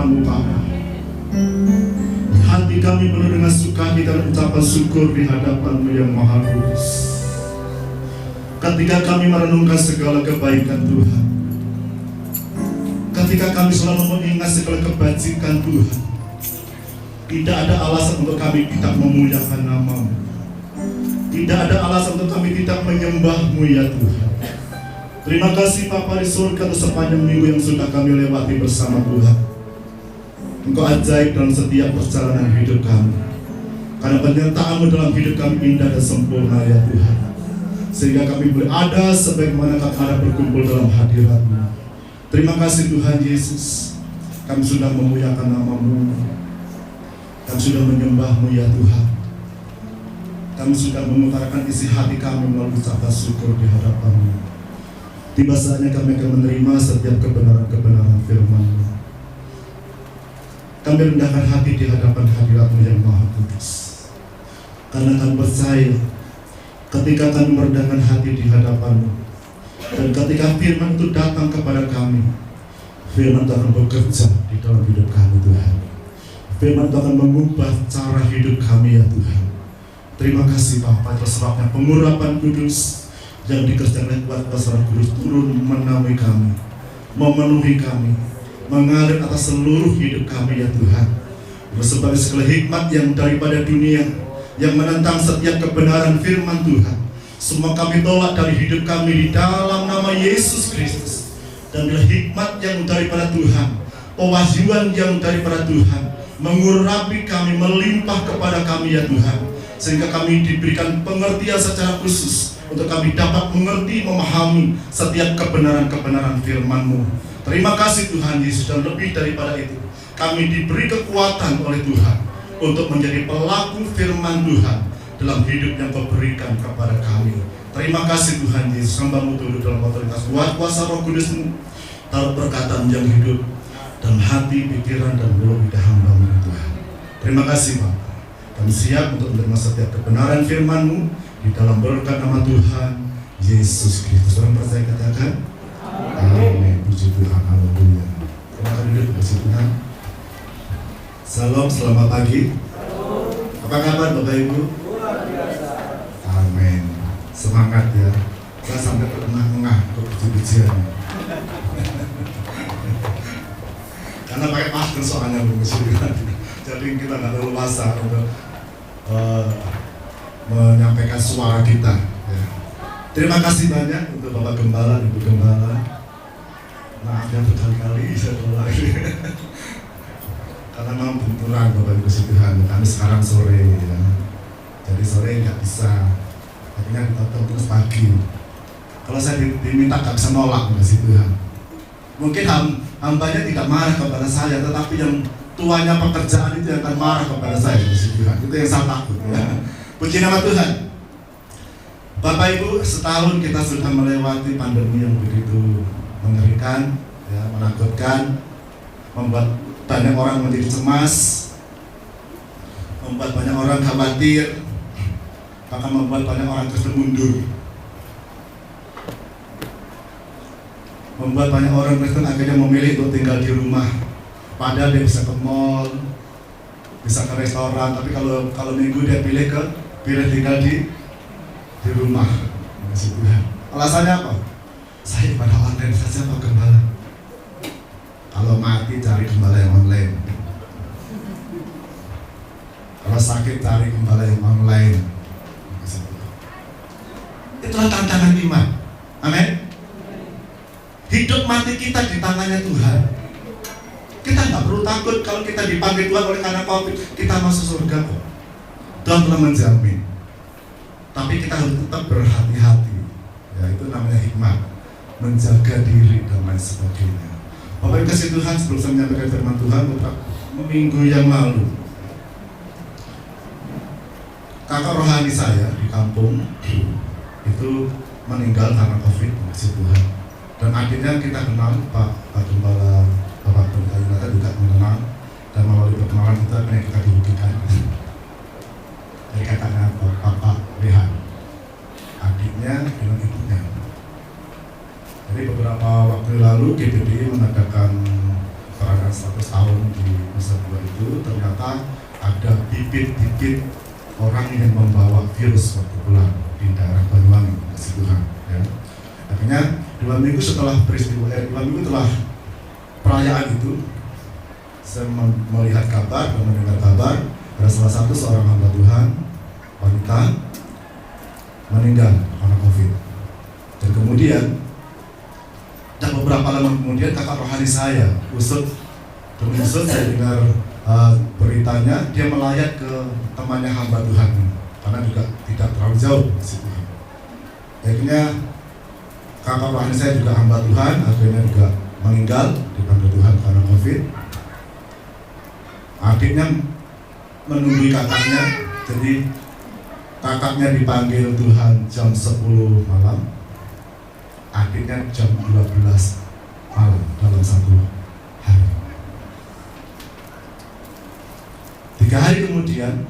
hadapan-Mu Bapa. Hati kami penuh dengan sukacita dan ucapan syukur di hadapan-Mu yang Maha Kudus. Ketika kami merenungkan segala kebaikan Tuhan, ketika kami selalu mengingat segala kebajikan Tuhan, tidak ada alasan untuk kami tidak memuliakan nama-Mu. Tidak ada alasan untuk kami tidak menyembah-Mu ya Tuhan. Terima kasih Bapa di surga untuk sepanjang minggu yang sudah kami lewati bersama Tuhan. Engkau ajaib dalam setiap perjalanan hidup kami, karena penyertaan-Mu dalam hidup kami indah dan sempurna ya Tuhan. Sehingga kami boleh ada sebagaimana kami ada berkumpul dalam hadirat-Mu. Terima kasih Tuhan Yesus. Kami sudah memuliakan nama-Mu. Kami sudah menyembah-Mu ya Tuhan. Kami sudah mengutarakan isi hati kami melalui ucapan syukur di hadapan-Mu. Tiba saatnya kami akan menerima setiap kebenaran-kebenaran firman-Mu. Kami rendahkan hati di hadapan hadirat-Mu yang Maha Kudus, karena kami percaya ketika kami merendahkan hati di hadapan-Mu, dan ketika firman itu datang kepada kami, firman itu akan bekerja di dalam hidup kami Tuhan. Firman itu akan mengubah cara hidup kami ya Tuhan. Terima kasih Bapa, atas sebabnya pengurapan kudus yang dikerjakan oleh kuat kuasa Roh Kudus turun menaungi kami, memenuhi kami, mengalir atas seluruh hidup kami ya Tuhan. Sebagai segala hikmat yang daripada dunia yang menentang setiap kebenaran firman Tuhan, semua kami tolak dari hidup kami di dalam nama Yesus Kristus. Dan bila hikmat yang daripada Tuhan, pewahyuan yang daripada Tuhan mengurapi kami, melimpah kepada kami ya Tuhan, sehingga kami diberikan pengertian secara khusus untuk kami dapat mengerti, memahami setiap kebenaran-kebenaran firman-Mu. Terima kasih Tuhan Yesus, dan lebih daripada itu, kami diberi kekuatan oleh Tuhan untuk menjadi pelaku firman Tuhan dalam hidup yang Kau berikan kepada kami. Terima kasih Tuhan Yesus, hamba-Mu turut dalam otoritas kuasa Roh Kudus-Mu, taruh perkataan yang hidup dalam hati, pikiran, dan mulut lidah hamba-Mu Tuhan. Terima kasih Bapak. Kami siap untuk menerima setiap kebenaran firman-Mu di dalam berkat nama Tuhan Yesus Kristus. Orang percaya katakan amin. Puji Tuhan, haleluya. Silakan duduk, puji Tuhan. Salam, selamat pagi. Apa kabar Bapak Ibu? Amin. Semangat ya. Saya sampai terengah-engah untuk puji-pujian. Karena pakai masker soalnya puji Tuhan. Jadi kita nggak leluasa untuk menyampaikan suara kita ya. Terima kasih banyak untuk Bapak Gembala, Ibu Gembala. Maaf ya berkali-kali saya tolak karena memang benturan Bapak Ibu Tuhan. Kami sekarang sore ya. Jadi sore nggak bisa, akhirnya kita terus pagi. Kalau saya diminta nggak bisa nolak Bapak Tuhan. Mungkin hambanya tidak marah kepada saya, tetapi yang tuanya pekerjaan itu yang akan marah kepada saya Bapak Tuhan. Itu yang saya takut ya. Puji nama Tuhan. Bapak Ibu, setahun kita sudah melewati pandemi yang begitu mengerikan, ya, menakutkan, membuat banyak orang menjadi cemas, membuat banyak orang khawatir, bahkan membuat banyak orang terus mundur, membuat banyak orang Kristen akhirnya memilih untuk tinggal di rumah. Padahal dia bisa ke mall, bisa ke restoran, tapi kalau minggu dia pilih tinggal di rumah. Masih Tuhan. Alasannya apa? Saya pada online saja Pak Gembala. Kalau mati cari gembala yang online. Kalau sakit cari gembala yang online. Itulah tantangan iman. Amin. Hidup mati kita di tangannya Tuhan. Kita nggak perlu takut kalau kita dipanggil Tuhan oleh karena COVID, kita masuk surga kok. Tuhan telah menjamin. Tapi kita harus tetap berhati-hati. Ya, itu namanya hikmat, menjaga diri dan lain sebagainya. Bapak Ibu kasih Tuhan, sebelum saya menyampaikan firman Tuhan, beberapa minggu yang lalu, kakak rohani saya di kampung itu meninggal karena COVID, kasih Tuhan. Dan akhirnya kita kenal Pak Gembala, Bapak Gembala juga mengenal, dan melalui perkenalan itu akhirnya kita dirugikan. Jadi kakaknya Bapak Rehan, adiknya dengan ibunya. Jadi beberapa waktu lalu GPDI mengadakan keterangan sekian 100 tahun di Nusa Dua itu ternyata ada bibit-bibit orang yang membawa virus waktu pulang di daerah Banyuwangi, kasih Tuhan. Ya. Akhirnya 2 minggu setelah peristiwa, 2 minggu setelah perayaan itu, saya melihat kabar dan mendengar kabar ada salah satu seorang hamba Tuhan wanita meninggal karena COVID. Dan kemudian dan beberapa lama kemudian kakak rohani saya usut saya dengar beritanya dia melayat ke temannya hamba Tuhan karena juga tidak terlalu jauh di situ. Akhirnya kakak rohani saya juga hamba Tuhan akhirnya juga meninggal dipanggil Tuhan karena COVID. Adiknya menunggu kakaknya, jadi kakaknya dipanggil Tuhan jam 10 malam, adiknya jam 12 malam dalam 1 hari. 3 hari kemudian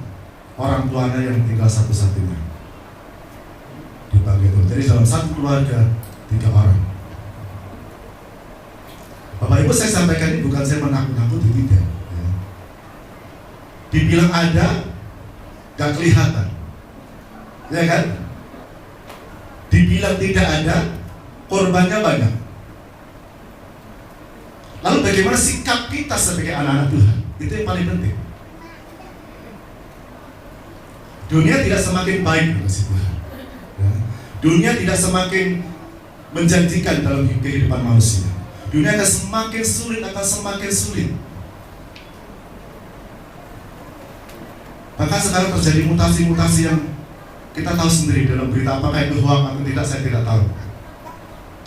orang tuanya yang tinggal satu-satunya dipanggil Tuhan. Jadi dalam satu keluarga 3 orang. Bapak Ibu, saya sampaikan ini bukan saya menakut-nakuti, tidak. Ya. Dibilang ada, gak kelihatan, ya kan? Dibilang tidak ada, korbannya banyak. Lalu bagaimana sikap kita sebagai anak-anak Tuhan? Itu yang paling penting. Dunia tidak semakin baik, ya. Dunia tidak semakin menjanjikan dalam kehidupan manusia. Dunia akan semakin sulit, Bahkan sekarang terjadi mutasi-mutasi yang kita tahu sendiri dalam berita, apakah itu hoax atau tidak saya tidak tahu.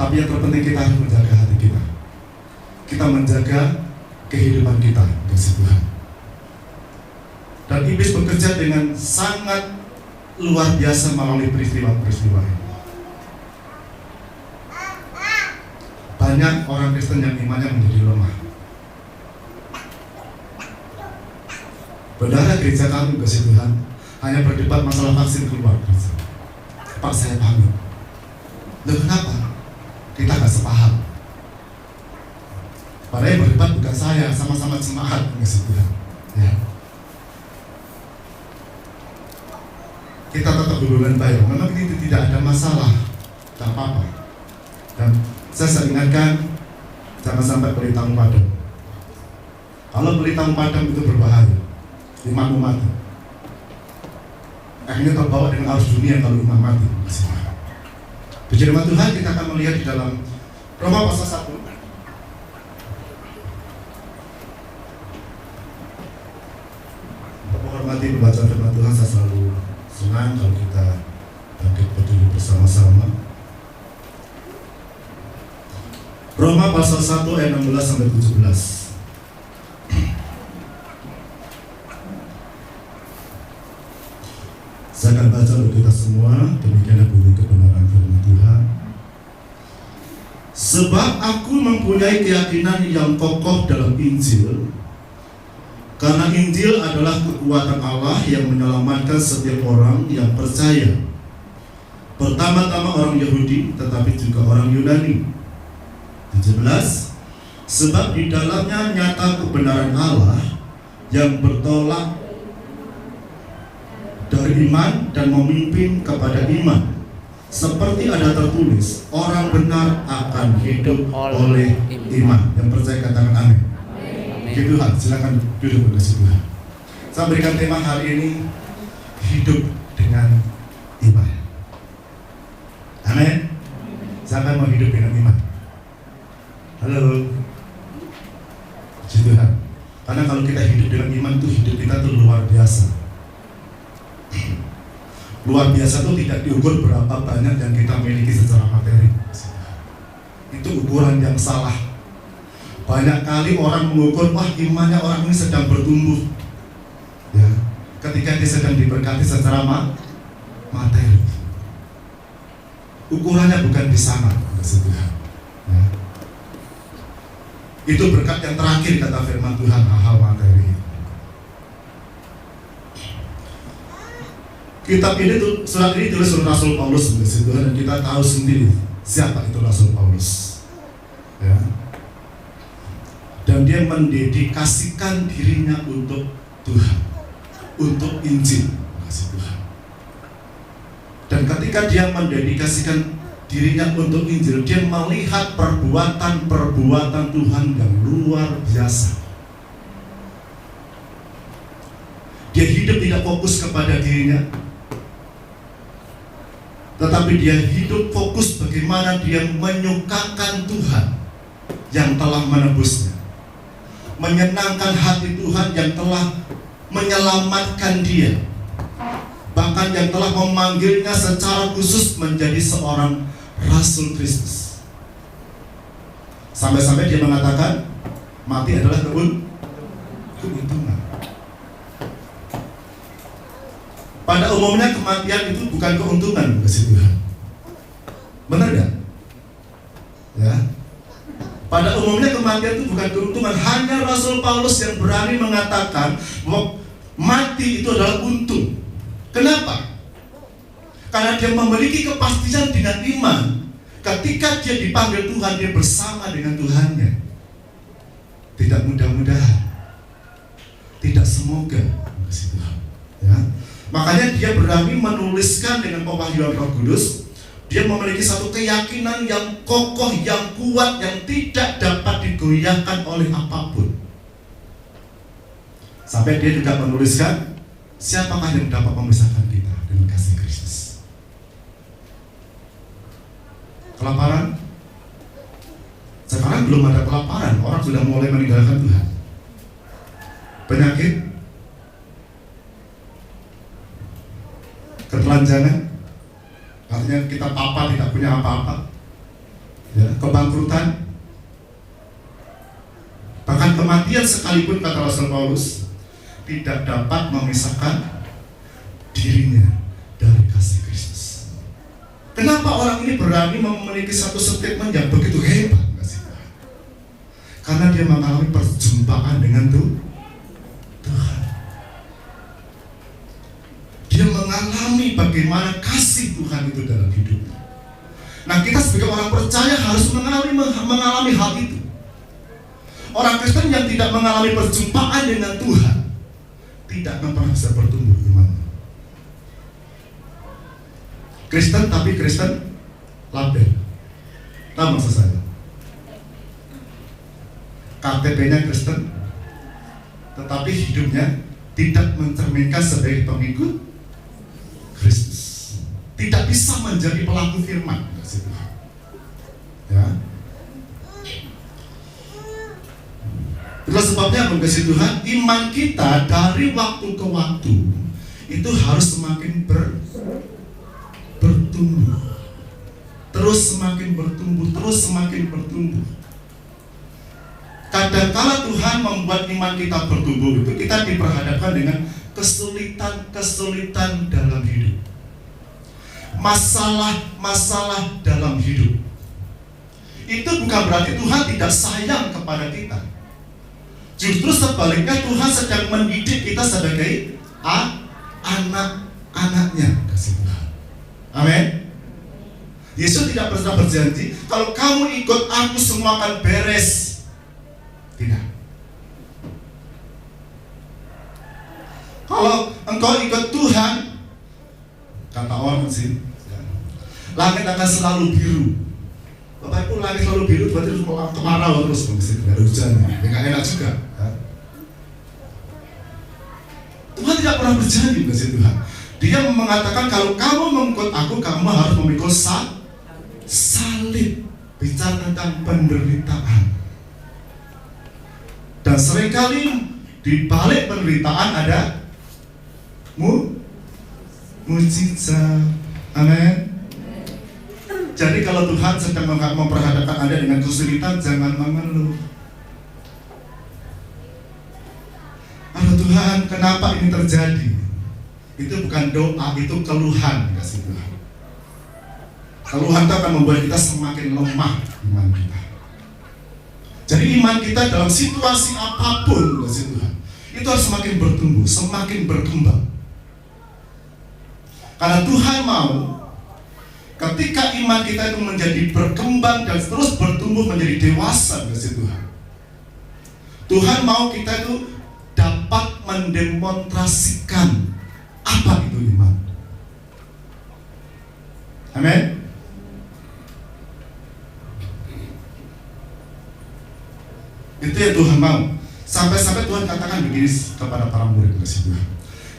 Tapi yang terpenting kita harus menjaga hati kita. Kita menjaga kehidupan kita, kasih Tuhan. Dan iblis bekerja dengan sangat luar biasa melalui peristiwa-peristiwa ini. Banyak orang Kristen yang imannya menjadi lemah. Bendahara gereja kami, kasih Tuhan, hanya berdebat masalah vaksin keluar gereja. Pak, saya pahami. Loh, kenapa? Kita gak sepaham. Padahal yang berdebat bukan saya, sama-sama jemaat, kasih Tuhan. Ya. Kita tetap hubungan baik. Memang itu tidak ada masalah, tak apa-apa. Dan saya ingatkan, jangan sampai pelitamu padam. Kalau pelitamu padam itu berbahaya, imanmu mati. Akhirnya terbawa dengan arus dunia kalau iman mati. Puji nama Tuhan, kita akan melihat di dalam Roma pasal 1. Untuk menghormati pembacaan firman Tuhan, saya selalu senang kalau kita bangkit berdiri bersama-sama. Roma pasal 1 ayat 16 sampai 17. Saya akan baca untuk kita semua, demikianlah bunyi kebenaran firman Tuhan. Sebab aku mempunyai keyakinan yang kokoh dalam Injil, karena Injil adalah kekuatan Allah yang menyelamatkan setiap orang yang percaya. Pertama-tama orang Yahudi, tetapi juga orang Yunani. 17. Sebab di dalamnya nyata kebenaran Allah yang bertolak dari iman dan memimpin kepada iman. Seperti ada tertulis, orang benar akan hidup oleh iman. Yang percaya katakan amin. Puji Tuhan, silakan duduk berkasih Tuhan. Saya berikan tema hari ini, hidup dengan iman. Amin. Siapa mau hidup dengan iman? Halo. Puji Tuhan. Karena kalau kita hidup dengan iman itu hidup kita itu luar biasa. Luar biasa itu tidak diukur berapa banyak yang kita miliki secara materi. Itu ukuran yang salah. Banyak kali orang mengukur, wah imannya orang ini sedang bertumbuh, ya, ketika dia sedang diberkati secara materi. Ukurannya bukan di sana, ya. Itu berkat yang terakhir kata firman Tuhan, hal-hal materi. Kitab ini tuh, surat ini tulis oleh Rasul Paulus, dan kita tahu sendiri siapa itu Rasul Paulus, ya. Dan dia dia mendedikasikan dirinya untuk Tuhan, untuk Injil. Kasih Tuhan. Dan ketika dia mendedikasikan dirinya untuk Injil, dia melihat perbuatan-perbuatan Tuhan yang luar biasa. Dia hidup tidak fokus kepada dirinya, tetapi dia hidup fokus bagaimana dia menyukakan Tuhan yang telah menebusnya, menyenangkan hati Tuhan yang telah menyelamatkan dia, bahkan yang telah memanggilnya secara khusus menjadi seorang Rasul Kristus. Sampai-sampai dia mengatakan mati adalah keuntungan. Pada umumnya kematian itu bukan keuntungan, kasih Tuhan. Benar gak? Ya. Pada umumnya kematian itu bukan keuntungan. Hanya Rasul Paulus yang berani mengatakan bahwa mati itu adalah untung. Kenapa? Karena dia memiliki kepastian dengan iman. Ketika dia dipanggil Tuhan, dia bersama dengan Tuhannya. Tidak mudah-mudahan, tidak semoga, kasih Tuhan. Ya. Makanya dia berani menuliskan dengan pewahyuan Roh Kudus. Dia memiliki satu keyakinan yang kokoh, yang kuat, yang tidak dapat digoyahkan oleh apapun. Sampai dia juga menuliskan, siapakah yang dapat memisahkan kita dengan kasih Kristus? Kelaparan? Sekarang belum ada kelaparan, orang sudah mulai meninggalkan Tuhan. Penyakit? Ketelanjangan? Artinya kita papa tidak punya apa-apa. Ya, kebangkrutan? Bahkan kematian sekalipun, kata Rasul Paulus, tidak dapat memisahkan dirinya dari kasih Kristus. Kenapa orang ini berani memiliki satu statement yang begitu hebat? Karena dia mengalami perjumpaan dengan Tuhan. Dia mengalami bagaimana kasih Tuhan itu dalam hidupnya. Nah, kita sebagai orang percaya harus mengalami hal itu. Orang Kristen yang tidak mengalami perjumpaan dengan Tuhan tidak akan pernah bisa bertumbuh imannya. Kristen tapi Kristen label. Tahu maksud saya? KTP-nya Kristen, tetapi hidupnya tidak mencerminkan sebagai pengikut Kristus. Tidak bisa menjadi pelaku firman. Ya. Itulah sebabnya mengasihi Tuhan, iman kita dari waktu ke waktu itu harus semakin bertumbuh, terus semakin bertumbuh, terus semakin bertumbuh. Kadangkala Tuhan membuat iman kita bertumbuh, itu kita diperhadapkan dengan kesulitan-kesulitan dalam hidup, masalah-masalah dalam hidup. Itu bukan berarti Tuhan tidak sayang kepada kita. Justru sebaliknya, Tuhan sedang mendidik kita sebagai anak-anaknya, kasih Tuhan. Amin. Yesus tidak pernah berjanji, kalau kamu ikut aku semua akan beres. Tidak. Kalau engkau ikut Tuhan, kata orang sih, langit akan selalu biru. Bapak Ibu, langit selalu biru berarti kemarau terus, nggak ada hujannya, nggak enak juga. Tuhan tidak pernah berjanji, kasih Tuhan. Dia mengatakan kalau kamu mengikut aku, kamu harus memikul salib. Bicara tentang penderitaan. Dan seringkali di balik penderitaan ada mujizat. Amin. Jadi kalau Tuhan sedang memperhadapkan Anda dengan kesulitan, jangan mengeluh. Aduh Tuhan, kenapa ini terjadi? Itu bukan doa, itu keluhan, kasih Tuhan. Keluhan itu akan membuat kita semakin lemah iman kita. Jadi iman kita dalam situasi apapun, kasih Tuhan, itu harus semakin bertumbuh, semakin berkembang. Karena Tuhan mau ketika iman kita itu menjadi berkembang dan terus bertumbuh menjadi dewasa, kasih Tuhan, Tuhan mau kita itu dapat mendemonstrasikan apa itu iman. Amin. Itu yang Tuhan mau. Sampai-sampai Tuhan katakan begini kepada para murid kasih Tuhan.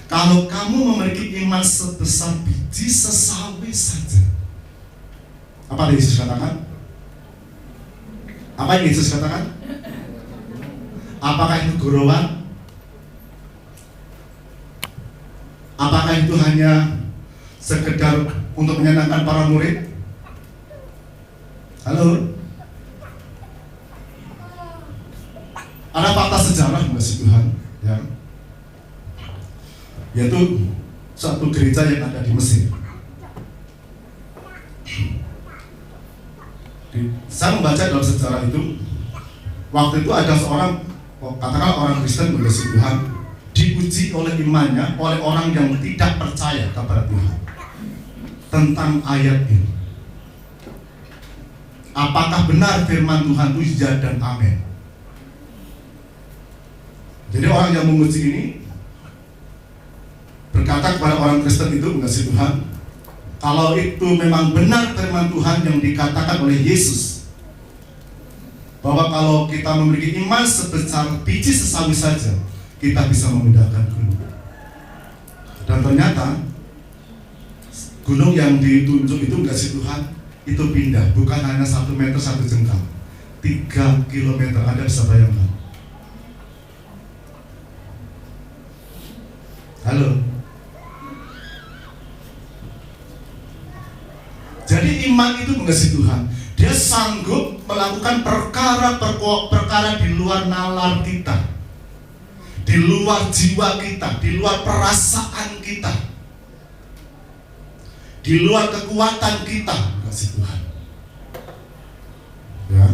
Kalau kamu memiliki iman sebesar biji sesawi saja. Apa yang Yesus katakan? Apa yang Yesus katakan? Apakah itu gurauan? Apakah itu hanya sekedar untuk menyenangkan para murid? Halo? Ada fakta sejarah kasih Tuhan, ya. Yaitu satu gereja yang ada di Mesir. Saya membaca dalam sejarah itu, waktu itu ada seorang, katakanlah orang Kristen mengasihi Tuhan, diuji oleh imannya oleh orang yang tidak percaya kepada Tuhan tentang ayat ini. Apakah benar firman Tuhan itu ya dan amin? Jadi orang yang menguji ini berkata kepada orang Kristen itu mengasihi Tuhan, kalau itu memang benar firman Tuhan yang dikatakan oleh Yesus, bahwa kalau kita memiliki iman sebesar biji sesawi saja, kita bisa memindahkan gunung. Dan ternyata gunung yang ditunjuk itu mengasihi Tuhan itu pindah, bukan hanya 1 meter 1 jengkal, 3 kilometer. Anda bisa bayangkan? Halo. Jadi iman itu mengasihi Tuhan. Dia sanggup melakukan perkara-perkara di luar nalar kita, di luar jiwa kita, di luar perasaan kita, di luar kekuatan kita, mengasihi Tuhan. Ya.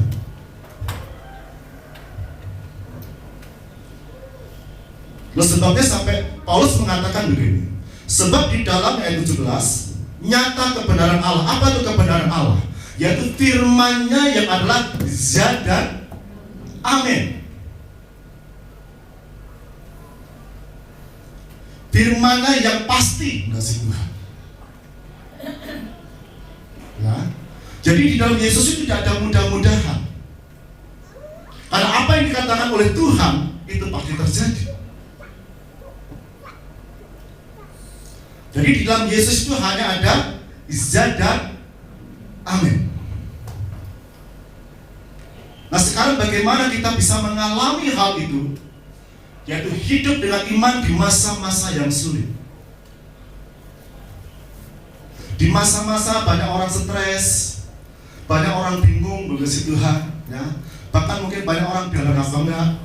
Loh, sebabnya sampai Paulus mengatakan begini, sebab di dalam ayat 17 nyata kebenaran Allah. Apa itu kebenaran Allah? Yaitu firman-Nya yang adalah ya dan amin. Firman-Nya yang pasti, mengasihi Tuhan. Ya. Jadi di dalam Yesus itu tidak ada mudah-mudahan. Karena apa yang dikatakan oleh Tuhan itu pasti terjadi. Jadi di dalam Yesus itu hanya ada ya dan amin. Nah, sekarang bagaimana kita bisa mengalami hal itu? Yaitu hidup dengan iman di masa-masa yang sulit. Di masa-masa banyak orang stres, banyak orang bingung mengasihi Tuhan, ya. Bahkan mungkin banyak orang dalam agama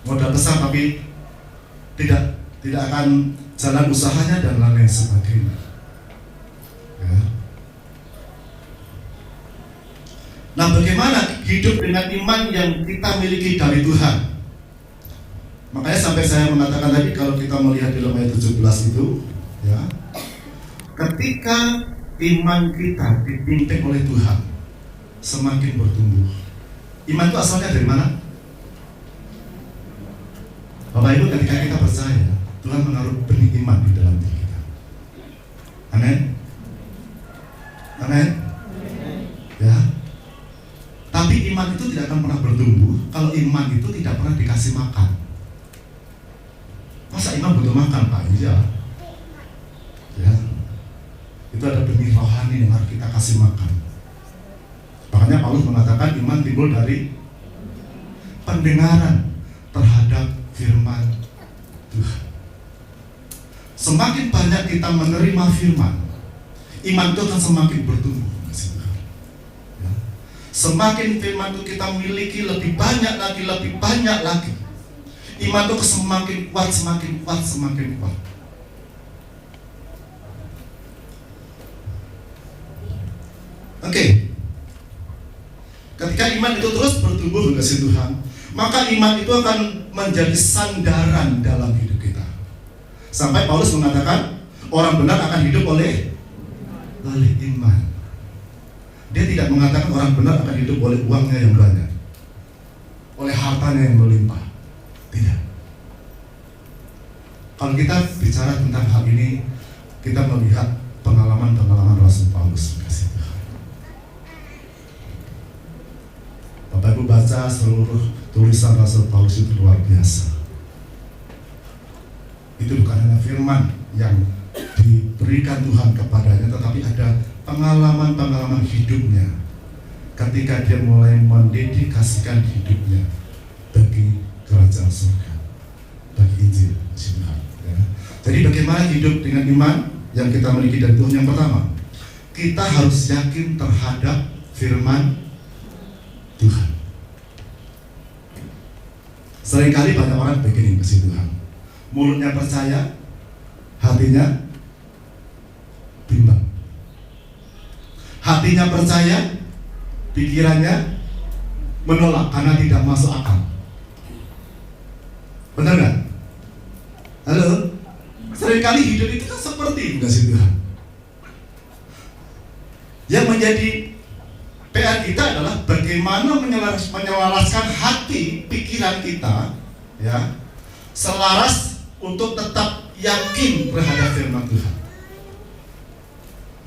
modal besar tapi tidak akan jalan usahanya dan lain sebagainya. Ya. Nah, bagaimana hidup dengan iman yang kita miliki dari Tuhan? Makanya sampai saya mengatakan tadi, kalau kita melihat di dalam ayat 17 itu, ya, ketika iman kita dipimpin oleh Tuhan, semakin bertumbuh. Iman itu asalnya dari mana? Bapak Ibu, ketika kita percaya, Tuhan menaruh benih iman di dalam diri kita. Amin. Amin. Ya. Tapi iman itu tidak akan pernah bertumbuh kalau iman itu tidak pernah dikasih makan. Masa iman butuh makan, Pak? Iya. Ya. Itu ada benih rohani yang harus kita kasih makan. Makanya Paulus mengatakan iman timbul dari pendengaran terhadap firman Tuhan. Semakin banyak kita menerima firman, iman itu akan semakin bertumbuh. Ya. Semakin firman itu kita miliki lebih banyak lagi, iman itu semakin kuat. Oke. Ketika iman itu terus bertumbuh mengasihi Tuhan, maka iman itu akan menjadi sandaran dalam hidup kita. Sampai Paulus mengatakan orang benar akan hidup oleh iman. Dia tidak mengatakan orang benar akan hidup oleh uangnya yang banyak. oleh hartanya yang melimpah. Tidak. Kalau kita bicara tentang hal ini, kita melihat pengalaman-pengalaman Rasul Paulus. Bapak Ibu baca seluruh tulisan Rasul Paulus itu luar biasa. Itu bukan hanya firman yang diberikan Tuhan kepadanya, tetapi ada pengalaman-pengalaman hidupnya ketika dia mulai mendedikasikan hidupnya bagi kerajaan surga, bagi Injil Tuhan. Ya. Jadi bagaimana hidup dengan iman yang kita miliki dari Tuhan? Yang pertama, kita harus yakin terhadap firman Tuhan. Seringkali banyak orang begini kasih Tuhan, mulutnya percaya, hatinya bimbang. Hatinya percaya, pikirannya menolak karena tidak masuk akal. Benar nggak? Halo? Seringkali hidup itu kan seperti itu kasih Tuhan. Yang menjadi PR kita adalah bagaimana menyelaraskan hati, pikiran kita, ya, selaras untuk tetap yakin terhadap firman Tuhan.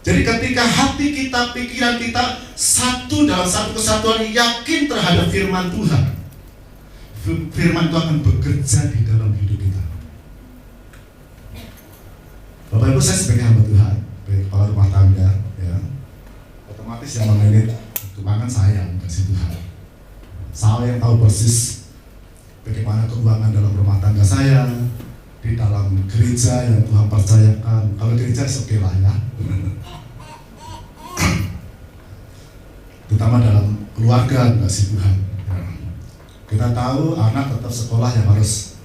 Jadi ketika hati kita, pikiran kita satu dalam satu kesatuan, yakin terhadap firman Tuhan, firman itu akan bekerja di dalam hidup kita. Bapak Ibu, saya sebagai hamba Tuhan, sebagai kepala rumah tangga, ya, otomatis yang memanage keuangan saya, kasih Tuhan. Saya yang tahu persis bagaimana keuangan dalam rumah tangga saya, di dalam gereja yang Tuhan percayakan. Kalau gereja oke lah ya. Terutama dalam keluarga, kasih Tuhan. Kita tahu anak tetap sekolah yang harus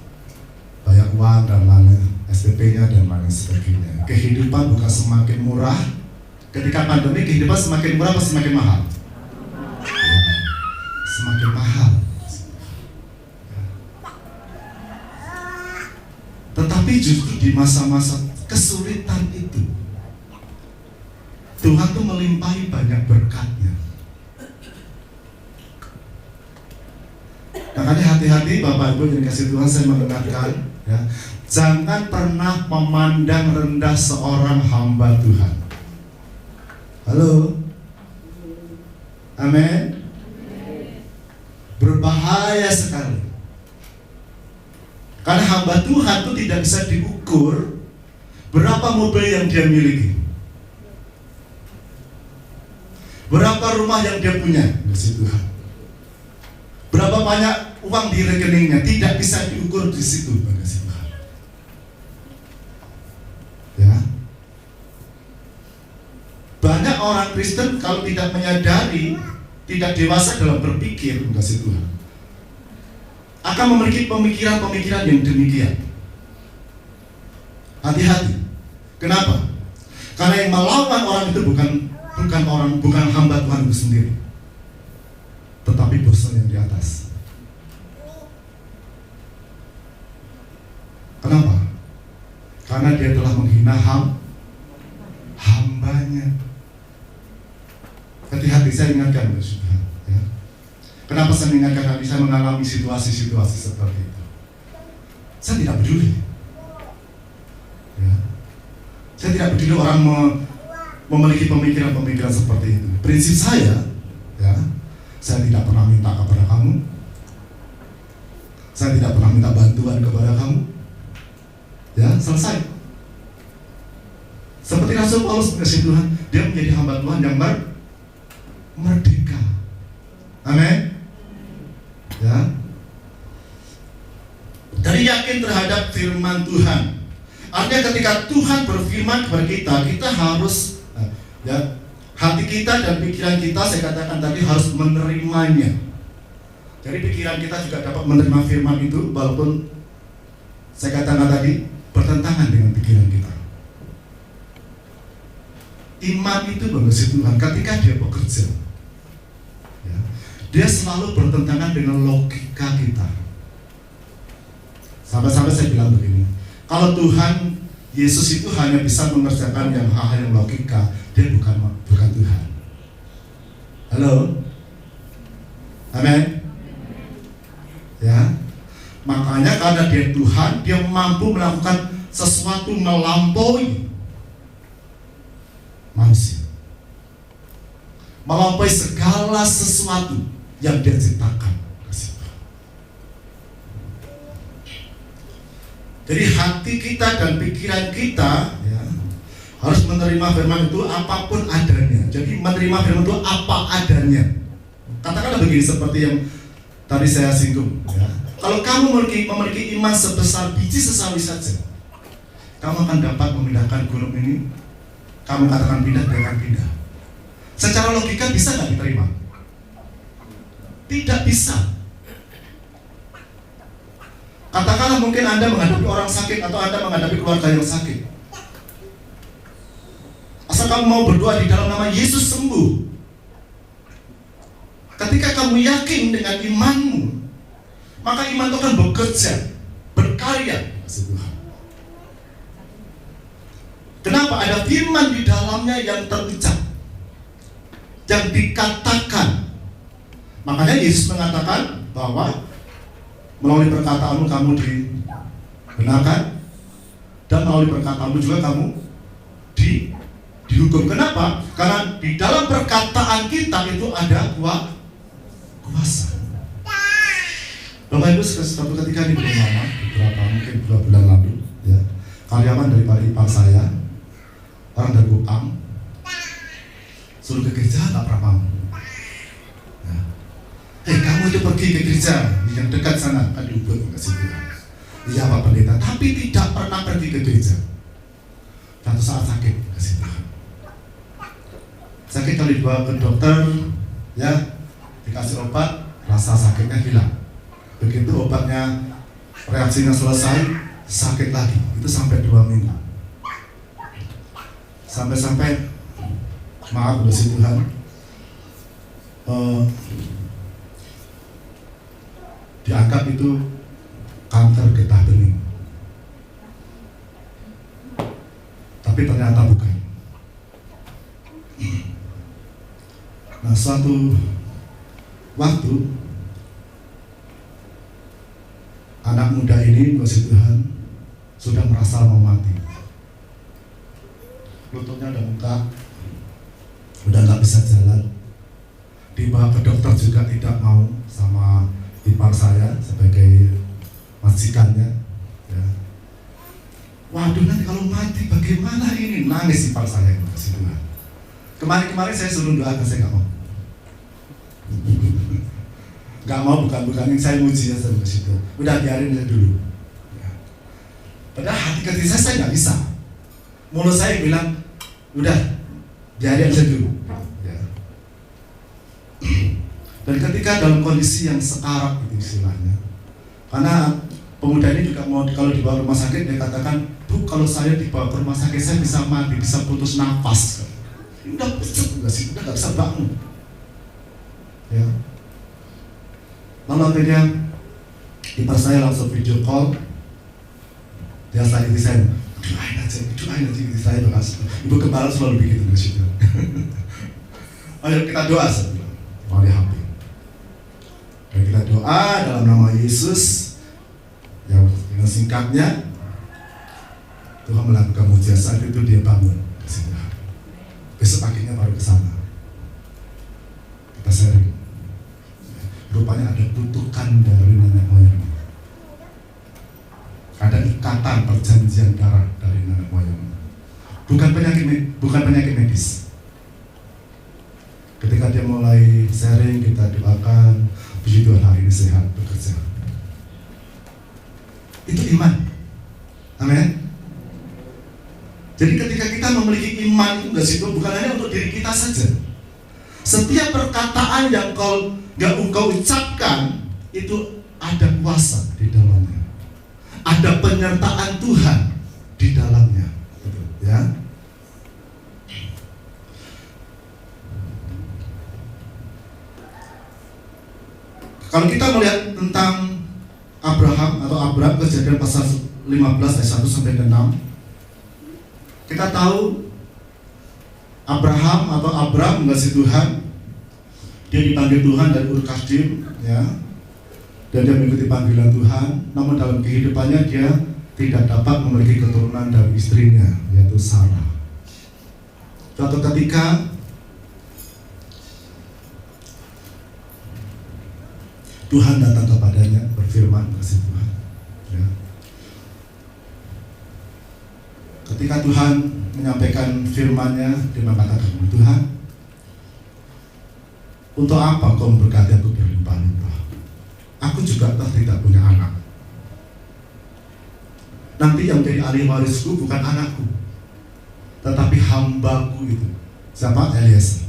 banyak uang dan lain SPP-nya dan lain sebagainya. Kehidupan bukan semakin murah. Ketika pandemi, kehidupan semakin murah atau semakin mahal? Semakin mahal. Tetapi justru di masa-masa kesulitan itu, Tuhan tuh melimpahi banyak berkat-Nya. Makanya hati-hati Bapak Ibu yang kasih Tuhan, saya mengingatkan, ya, jangan pernah memandang rendah seorang hamba Tuhan. Halo, amin. Berbahaya sekali. Karena hamba Tuhan itu tidak bisa diukur berapa mobil yang dia miliki, berapa rumah yang dia punya, kasih Tuhan, berapa banyak uang di rekeningnya, tidak bisa diukur di situ, kasih Tuhan. Ya, banyak orang Kristen kalau tidak menyadari, tidak dewasa dalam berpikir, kasih Tuhan, akan memiliki pemikiran-pemikiran yang demikian. Hati-hati. Kenapa? Karena yang melawan orang itu bukan hamba Tuhan itu sendiri, tetapi bosnya yang di atas. Kenapa? Karena dia telah menghina hambanya. Hati-hati, saya ingatkan, ya. Kenapa saya mengingatkan? Karena saya mengalami situasi-situasi seperti itu. Saya tidak peduli, ya. Saya tidak peduli orang memiliki pemikiran-pemikiran seperti itu. Prinsip saya, ya, saya tidak pernah minta kepada kamu, saya tidak pernah minta bantuan kepada kamu, ya, selesai. Seperti Rasul Paulus, kasih Tuhan, dia menjadi hamba Tuhan yang merdeka. Amin. Ya. Dari yakin terhadap firman Tuhan. Artinya ketika Tuhan berfirman kepada kita, kita harus, ya, hati kita dan pikiran kita, saya katakan tadi, harus menerimanya. Jadi pikiran kita juga dapat menerima firman itu, walaupun saya katakan tadi bertentangan dengan pikiran kita. Iman itu mengasihi Tuhan ketika dia bekerja, ya, dia selalu bertentangan dengan logika kita. Sampai-sampai saya bilang begini, kalau Tuhan Yesus itu hanya bisa mengerjakan yang hal-hal yang logika, dia bukan Tuhan. Halo, amin. karena dia Tuhan, dia mampu melakukan sesuatu melampaui manusia, melampaui segala sesuatu yang dia ciptakan. Jadi hati kita dan pikiran kita ya, harus menerima firman itu apapun adanya. Jadi menerima firman itu apa adanya. Katakanlah begini seperti yang tadi saya singgung ya. Kalau kamu memiliki iman sebesar biji sesawi saja, kamu akan dapat memindahkan gunung ini. Kamu katakan pindah, dia akan pindah. Secara logika bisa nggak diterima? Tidak bisa. Katakanlah mungkin Anda menghadapi orang sakit atau Anda menghadapi keluarga yang sakit. Asal kamu mau berdoa di dalam nama Yesus sembuh. Ketika kamu yakin dengan imanmu, maka iman itu akan bekerja, berkarya. Kenapa? Ada firman di dalamnya yang terucap, yang dikatakan. Makanya Yesus mengatakan bahwa melalui perkataanmu kamu dibenarkan, dan melalui perkataanmu juga kamu dihukum. Kenapa? Karena di dalam perkataan kita itu ada kuasa. Bapak Ibu, suatu ketika ini belum lama, mungkin 2 bulan lalu, ya, karyawan daripada ipar saya, orang dari Kupang, suruh ke gereja tak pernah mau. Kamu itu pergi ke gereja yang dekat sana, kan diubah kasih Tuhan. Iya Pak Pendeta, tapi tidak pernah pergi ke gereja. Satu saat sakit, kasih Tuhan. Sakit kalau dibawa ke dokter, ya dikasih obat, rasa sakitnya hilang. Begitu obatnya reaksinya selesai, sakit lagi. Itu sampai 2 minggu. Sampai maaf kasih Tuhan. Dianggap itu kanker getah bening, tapi ternyata bukan. Nah, suatu waktu anak muda ini, kasih Tuhan, sudah merasa mau mati. Lututnya udah bengkak, udah nggak bisa jalan. Dibawa ke dokter juga tidak mau sama ipar saya sebagai majikannya, ya. Waduh, nanti kalau mati bagaimana ini? Nangis ipar saya, kasih Tuhan. Kemarin saya suruh doakan, saya nggak mau. Nggak mau, bukan ini saya muji ya, saya kasih Tuhan. Udah biarin aja dulu. Ya. Padahal hati ketika saya nggak bisa. Mulut saya bilang, udah biarin aja dulu. Ya. Dan ketika dalam kondisi yang sekarat itu istilahnya, karena pemuda ini juga mau kalau dibawa ke rumah sakit, dia katakan, Bu, kalau saya dibawa ke rumah sakit saya bisa mati, bisa putus nafas. Udah pucet nggak sih, udah nggak bisa bangun. Ya. Lalu akhirnya ipar saya langsung video call, dia sakit di saya, doain aja di saya bekas. Ibu kepala selalu begitu di situ. Ayo kita doa sebelum mari HP. Dan kita doa dalam nama Yesus, yang dengan singkatnya Tuhan melakukan mujizat. Saat itu dia bangun. Besok paginya baru ke sana. Kita sharing. Rupanya ada kutukan dari nenek moyang. Ada ikatan perjanjian darah dari nenek moyang. Bukan penyakit medis. Ketika dia mulai sharing, kita doakan. Puji Tuhan, hari ini sehat, bekerja. Itu iman. Amin. Jadi ketika kita memiliki iman itu bukan hanya untuk diri kita saja. Setiap perkataan yang engkau ucapkan itu ada kuasa di dalamnya. Ada penyertaan Tuhan di dalamnya. Ya. Kalau kita melihat tentang Abraham, Kejadian pasal 15 ayat 1 sampai 6, kita tahu Abram mengasihi Tuhan. Dia dipanggil Tuhan dari Ur Kasdim, ya. dan dia mengikuti panggilan Tuhan, namun dalam kehidupannya dia tidak dapat memiliki keturunan dari istrinya, yaitu Sarah. Suatu ketika Tuhan datang kepadanya, berfirman, kasih Tuhan. Ya. Ketika Tuhan menyampaikan firman-Nya, dia mengatakan, Tuhan, untuk apa kau memberkati aku berlimpah-limpah? Aku juga tidak punya anak. Nanti yang jadi ahli warisku bukan anakku, tetapi hambaku itu. Siapa? Eliezer.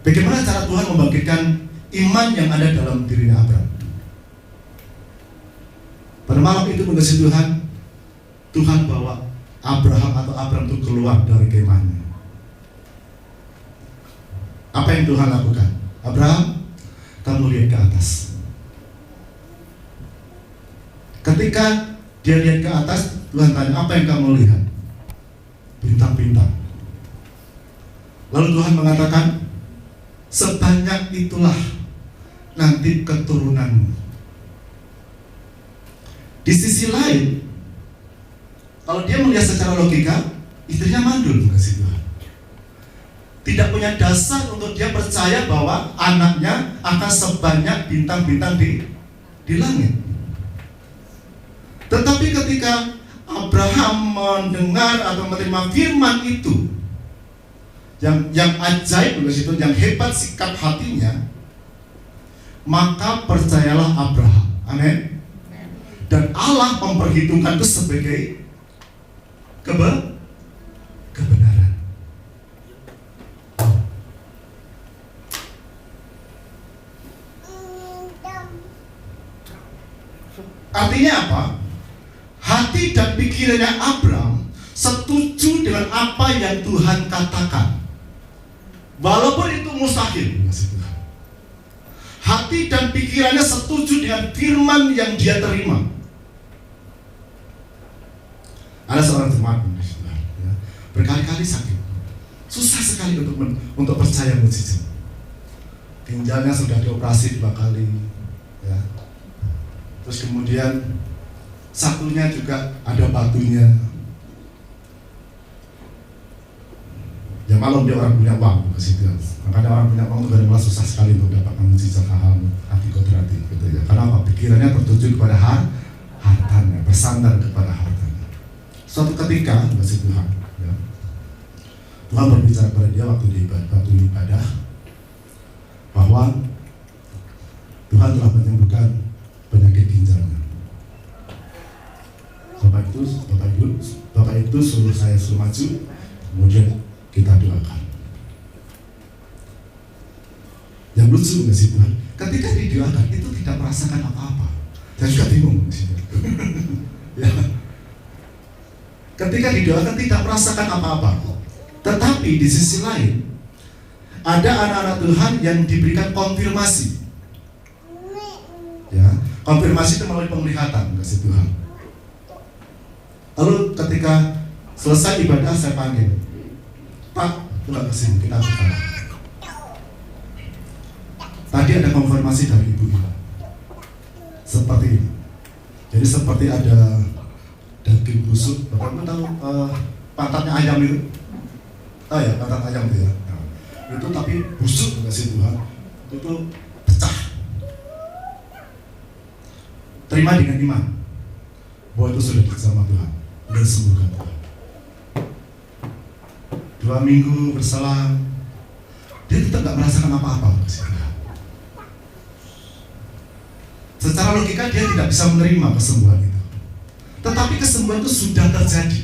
Bagaimana cara Tuhan membangkitkan iman yang ada dalam dirinya Abraham? Pada malam itu mengasihi Tuhan, Tuhan bawa Abraham itu keluar dari kemahnya. Apa yang Tuhan lakukan? Abraham, kamu lihat ke atas. Ketika dia lihat ke atas, Tuhan tanya, apa yang kamu lihat? Bintang-bintang. Lalu Tuhan mengatakan, sebanyak itulah nanti keturunanmu. Di sisi lain, kalau dia melihat secara logika, istrinya mandul, kasih Tuhan. Tidak punya dasar untuk dia percaya bahwa anaknya akan sebanyak bintang-bintang di langit. Tetapi ketika Abraham mendengar atau menerima firman itu, yang ajaib di situ, yang hebat sikap hatinya, maka percayalah Abraham. Amin. Dan Allah memperhitungkan itu sebagai kebenaran. Artinya apa? Hati dan pikirannya Abraham setuju dengan apa yang Tuhan katakan, walaupun itu mustahil. Hati dan pikirannya setuju dengan firman yang dia terima. Ada seorang teman ya, berkali-kali sakit, susah sekali untuk percaya mujizat. Ginjalnya sudah dioperasi 2 kali, ya. Terus kemudian satunya juga ada batunya. Ya maklum dia orang punya uang, makanya orang punya uang itu kadang-kadang susah sekali untuk mendapatkan mujizat hal hati kodrati, gitu ya. Karena apa? Pikirannya tertuju kepada hartanya, bersandar kepada hartanya. Suatu ketika, kasih Tuhan, ya, Tuhan berbicara kepada dia waktu ibadah, bahwa Tuhan telah menyembuhkan penyakit ginjalnya. Bapak itu suruh saya maju, kemudian kita doakan. Yang lucu nggak sih Tuhan? Ketika didoakan itu tidak merasakan apa-apa. Saya juga bingung sih. Ya. Ketika didoakan tidak merasakan apa-apa. Tetapi di sisi lain ada anak-anak Tuhan yang diberikan konfirmasi. Ya, konfirmasi itu melalui penglihatan, kasih Tuhan. Lalu ketika selesai ibadah saya panggil, Pak, pulang ke sini, kita bicara. Tadi ada konfirmasi dari ibu kita, seperti ini. Jadi seperti ada daging busuk. Bapak tahu pantatnya ayam itu? Tahu ya, pantat ayam itu ya. Nah, itu tapi busuk, kasih Tuhan. Itu pecah. Terima dengan iman bahwa itu sudah bersama Tuhan, sudah disembuhkan Tuhan. 2 minggu berselang, dia tetap gak merasakan apa-apa. Secara logika dia tidak bisa menerima kesembuhan itu. Tetapi kesembuhan itu sudah terjadi.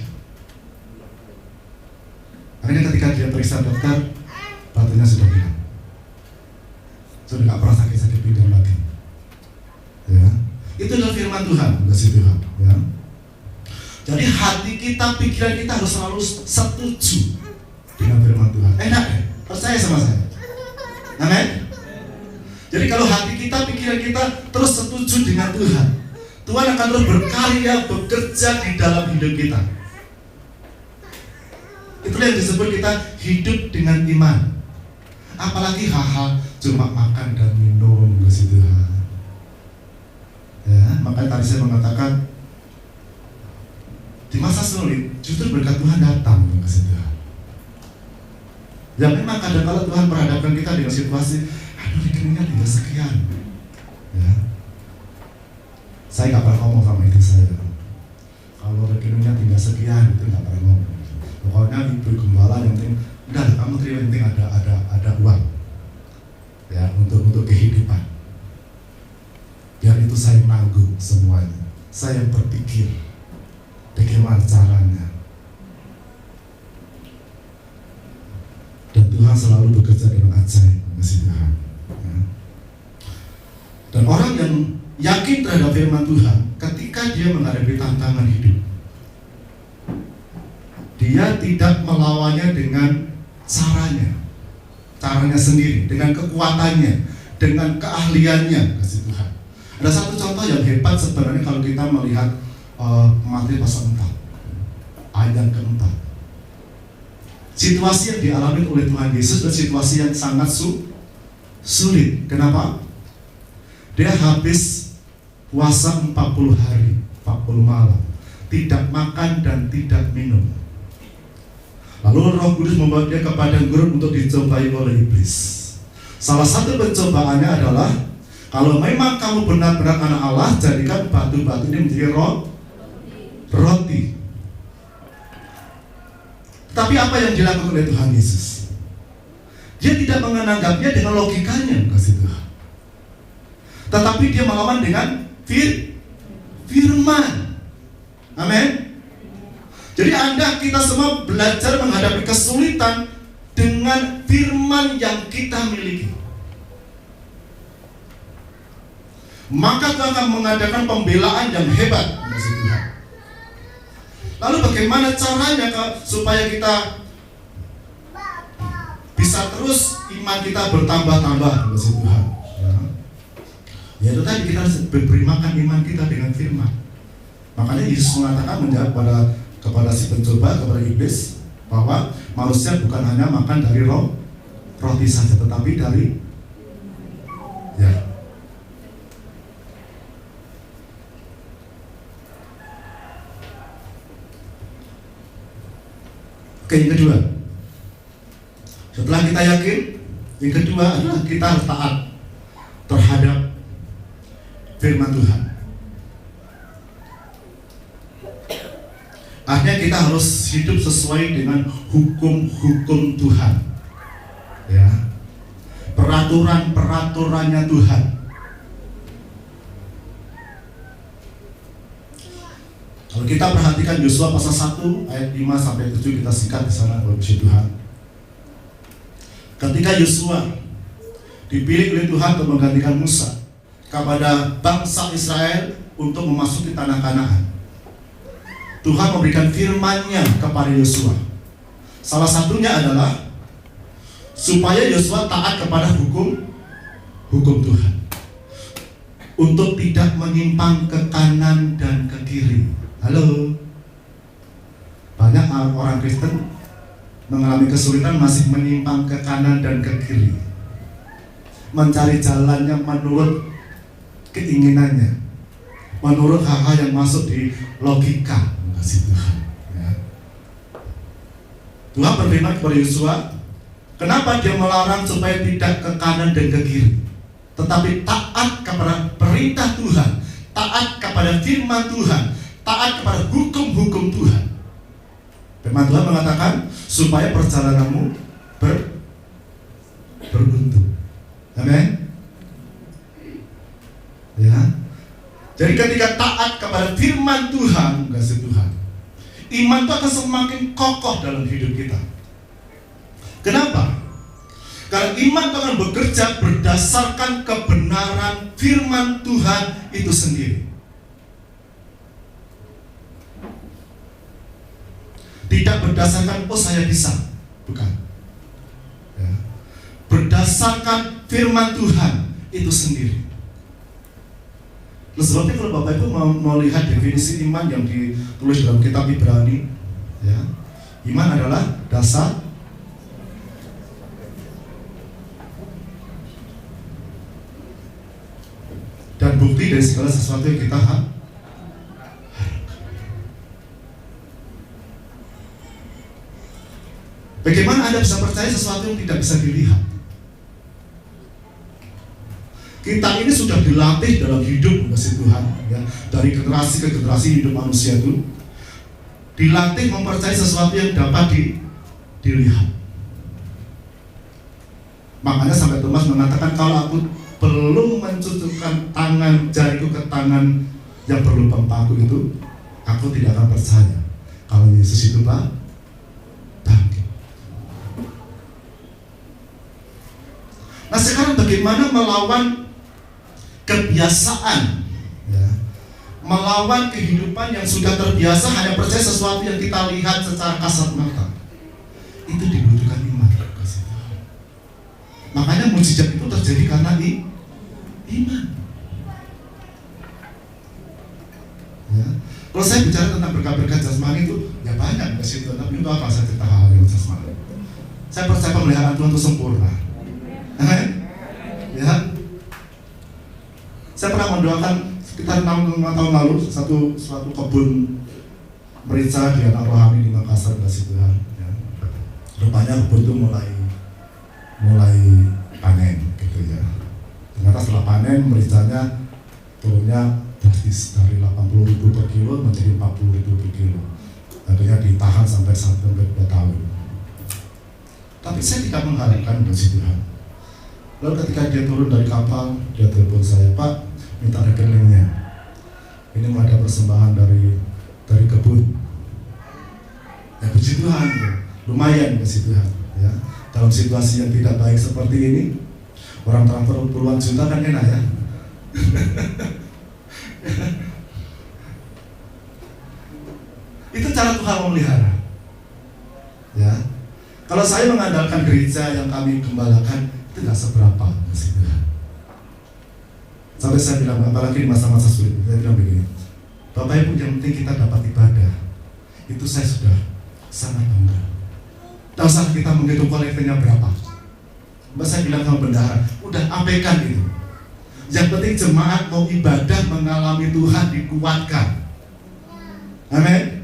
Akhirnya ketika dia periksa dokter, batunya sudah hilang. Sudah gak pernah sakit-sakit pinggang lagi. Ya. Itu adalah firman Tuhan, kasih Tuhan. Ya. Jadi hati kita, pikiran kita harus selalu setuju dengan firman Tuhan. Enak ya? Percaya sama saya. Amin. Jadi kalau hati kita, pikiran kita terus setuju dengan Tuhan, Tuhan akan terus berkarya, bekerja di dalam hidup kita. Itulah yang disebut kita hidup dengan iman. Apalagi hal-hal cuma makan dan minum, kasih Tuhan. Ya, makanya tadi saya mengatakan di masa sulit justru berkat Tuhan datang, kasih Tuhan. Ya memang kadang-kadang Tuhan perhadapkan kita dengan situasi, aduh rekeningnya tinggal sekian. Ya, saya nggak pernah ngomong sama itu saya. Kalau rekeningnya tinggal sekian itu nggak pernah ngomong. Pokoknya ibu gembala yang penting, udah kamu terima yang penting ada uang. Ya, untuk kehidupan. Biar itu saya nanggung semuanya. Saya berpikir bagaimana caranya. Dan Tuhan selalu bekerja dengan ajaib, kasih Tuhan. Ya. Dan orang yang yakin terhadap firman Tuhan, ketika dia menghadapi tantangan hidup, dia tidak melawannya dengan caranya sendiri, dengan kekuatannya, dengan keahliannya, kasih Tuhan. Ada satu contoh yang hebat sebenarnya kalau kita melihat Matius pasal 4 ayat yang ke-4. Situasi yang dialami oleh Tuhan Yesus adalah situasi yang sangat sulit. Kenapa? Dia habis puasa 40 hari, 40 malam, tidak makan dan tidak minum. Lalu Roh Kudus membawa dia ke padang gurun untuk dicobai oleh iblis. Salah satu pencobaannya adalah, kalau memang kamu benar-benar anak Allah, jadikan batu-batu ini menjadi roti. Tapi apa yang dilakukan oleh Tuhan Yesus? Dia tidak menganggapnya dengan logikanya, kasih Tuhan. Tetapi dia melawan dengan firman. Amin. Jadi kita semua belajar menghadapi kesulitan dengan firman yang kita miliki. Maka Tuhan akan mengadakan pembelaan yang hebat. Lalu bagaimana caranya supaya kita bisa terus iman kita bertambah-tambah, Tuhan? Ya itu tadi, kita harus beri makan iman kita dengan firman. Makanya Yesus mengatakan menjawab kepada si pencoba, kepada iblis, bahwa manusia bukan hanya makan dari roti saja, tetapi dari Oke, yang kedua, setelah kita yakin, yang kedua adalah kita harus taat terhadap firman Tuhan. Akhirnya kita harus hidup sesuai dengan hukum-hukum Tuhan, ya, peraturan-peraturannya Tuhan. Kalau kita perhatikan Yosua pasal 1 ayat 5 sampai 7, kita singkat di sana, puji Tuhan. Ketika Yosua dipilih oleh Tuhan untuk menggantikan Musa kepada bangsa Israel untuk memasuki tanah Kanaan, Tuhan memberikan firman-Nya kepada Yosua. Salah satunya adalah supaya Yosua taat kepada hukum Tuhan, untuk tidak menyimpang ke kanan dan ke kiri. Halo, banyak orang Kristen mengalami kesulitan masih menyimpang ke kanan dan ke kiri, mencari jalannya menurut keinginannya, menurut hal-hal yang masuk di logika. Kasih Tuhan, ya. Tuhan berfirman kepada Yosua, kenapa dia melarang supaya tidak ke kanan dan ke kiri, tetapi taat kepada perintah Tuhan, taat kepada firman Tuhan, taat kepada hukum-hukum Tuhan. Firman Tuhan mengatakan supaya perjalananmu beruntung. Amin. Ya. Jadi ketika taat kepada firman Tuhan, kasih Tuhan, iman itu akan semakin kokoh dalam hidup kita. Kenapa? Karena iman itu akan bekerja berdasarkan kebenaran firman Tuhan itu sendiri. Tidak berdasarkan, oh saya bisa, bukan, ya. Berdasarkan firman Tuhan itu sendiri. Nah, sebabnya kalau Bapak Ibu mau lihat definisi iman yang ditulis dalam kitab Ibrani, ya, iman adalah dasar terbukti dari segala sesuatu yang kita harapkan. Bagaimana Anda bisa percaya sesuatu yang tidak bisa dilihat? Kita ini sudah dilatih dalam hidup kasih Tuhan, ya, dari generasi ke generasi hidup manusia itu dilatih mempercayai sesuatu yang dapat dilihat. Makanya sampai Thomas mengatakan, kalau aku belum mencucukkan tangan jariku ke tangan yang berlubang paku itu, aku tidak akan percaya kalau Yesus itu bangkit. Nah, sekarang bagaimana melawan kebiasaan, ya, melawan kehidupan yang sudah terbiasa hanya percaya sesuatu yang kita lihat secara kasat mata? Itu dibutuhkan iman. Makanya mukjizat itu terjadi karena iman. Ya. Kalau saya bicara tentang berkat-berkat jasmani itu, ya banyak di situ. Tapi itu apa? Saya cerita hal yang jasmani. Saya percaya pemeliharaan Tuhan itu sempurna. Ya. Saya pernah mendoakan sekitar 6 tahun lalu suatu kebun merica di anak rohani di Makassar, kasih Tuhan. Ya. Rupanya kebun itu mulai panen, gitu ya. Ternyata setelah panen mericanya turunnya drastis dari 80.000 per kilo menjadi 40.000 per kilo. Akhirnya ditahan sampai 2 tahun. Tapi saya tidak mengharapkan kasih Tuhan. Lalu ketika dia turun dari kapal, dia telepon saya, Pak, minta rekeningnya. Ini mau ada persembahan dari kebun. Ya puji Tuhan, lumayan kasih Tuhan. Ya, dalam situasi yang tidak baik seperti ini, orang transfer puluhan juta kan enak ya. Itu cara Tuhan memelihara. Ya, kalau saya mengandalkan gereja yang kami gembalakan, itu tidak seberapa kasih Tuhan. Sampai saya bilang, apalagi di masa-masa sulit, saya bilang begini, Bapak Ibu, yang penting kita dapat ibadah, itu saya sudah sangat bangga. Tak usah kita menghitung kolektifnya berapa. Mbak, saya bilang sama bendahara, udah abaikan itu. Yang penting jemaat mau ibadah mengalami Tuhan dikuatkan. Amin.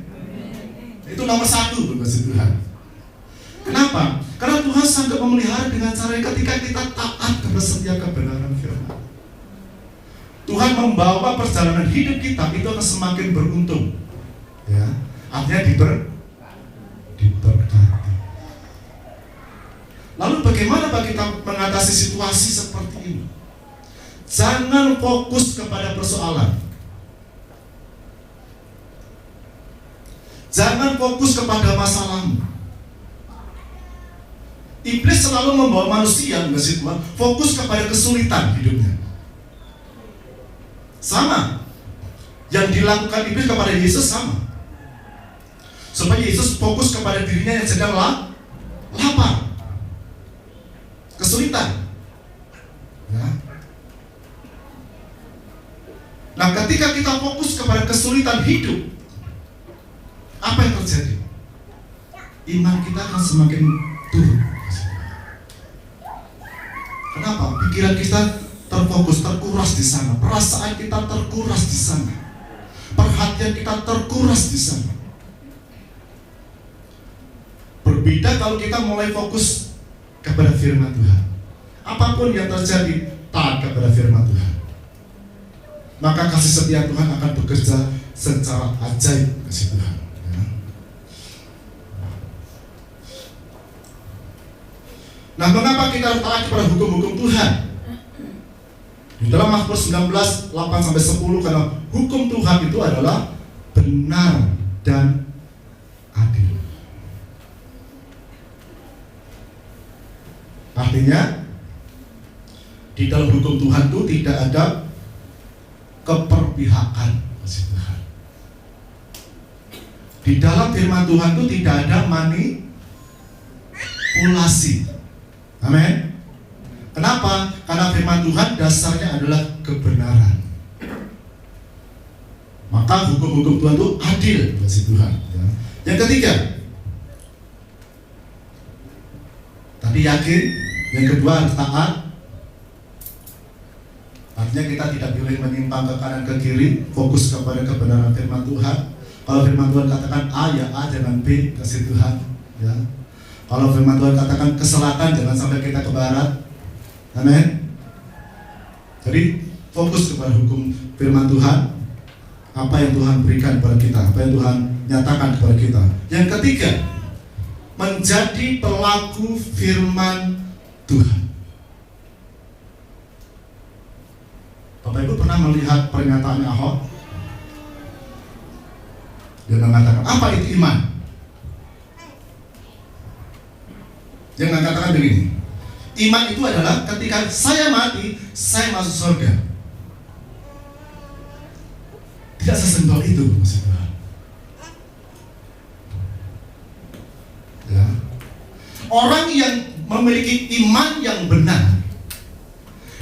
Itu nomor 1 kasih Tuhan. Kenapa? Karena Tuhan sanggup memelihara dengan cara ketika kita taat kepada setiap kebenaran firman. Tuhan membawa perjalanan hidup kita itu akan semakin beruntung. Ya, artinya diberkati. Lalu bagaimana kita mengatasi situasi seperti ini? Jangan fokus kepada persoalan. Jangan fokus kepada masalahmu. Iblis selalu membawa manusia fokus kepada kesulitan hidupnya. Sama. Yang dilakukan iblis kepada Yesus sama. Supaya Yesus fokus kepada dirinya yang sedang lapar, kesulitan. Ya. Nah, ketika kita fokus kepada kesulitan hidup, apa yang terjadi? Iman kita akan semakin turun. Kenapa? Pikiran kita terfokus, terkuras di sana. Perasaan kita terkuras di sana. Perhatian kita terkuras di sana. Berbeda kalau kita mulai fokus kepada firman Tuhan. Apapun yang terjadi, taat kepada firman Tuhan. Maka kasih setia Tuhan akan bekerja secara ajaib kasih Tuhan. Ya. Nah, mengapa kita taat kepada hukum-hukum Tuhan? Di dalam Mazmur 19, 8-10, karena hukum Tuhan itu adalah benar dan adil. Artinya, di dalam hukum Tuhan itu tidak ada keperpihakan kasih Tuhan. Di dalam firman Tuhan itu tidak ada manipulasi. Amin. Kenapa? Karena firman Tuhan dasarnya adalah kebenaran. Maka hukum-hukum Tuhan itu adil kasih Tuhan. Ya. Yang ketiga, tadi yakin. Yang kedua harus taat. Artinya kita tidak boleh menyimpang ke kanan ke kiri, fokus kepada kebenaran firman Tuhan. Kalau firman Tuhan katakan A, ya A, jangan B, kasih Tuhan, ya. Kalau firman Tuhan katakan ke selatan, jangan sampai kita ke barat. Amin. Jadi fokus kepada hukum firman Tuhan, apa yang Tuhan berikan kepada kita, apa yang Tuhan nyatakan kepada kita. Yang ketiga, menjadi pelaku firman Tuhan. Bapak Ibu pernah melihat pernyataan Ahok? Dia mengatakan, apa itu iman? Dia mengatakan begini, iman itu adalah ketika saya mati, saya masuk surga. Tidak sesimpel itu, maksud Tuhan. Ya. Orang yang memiliki iman yang benar,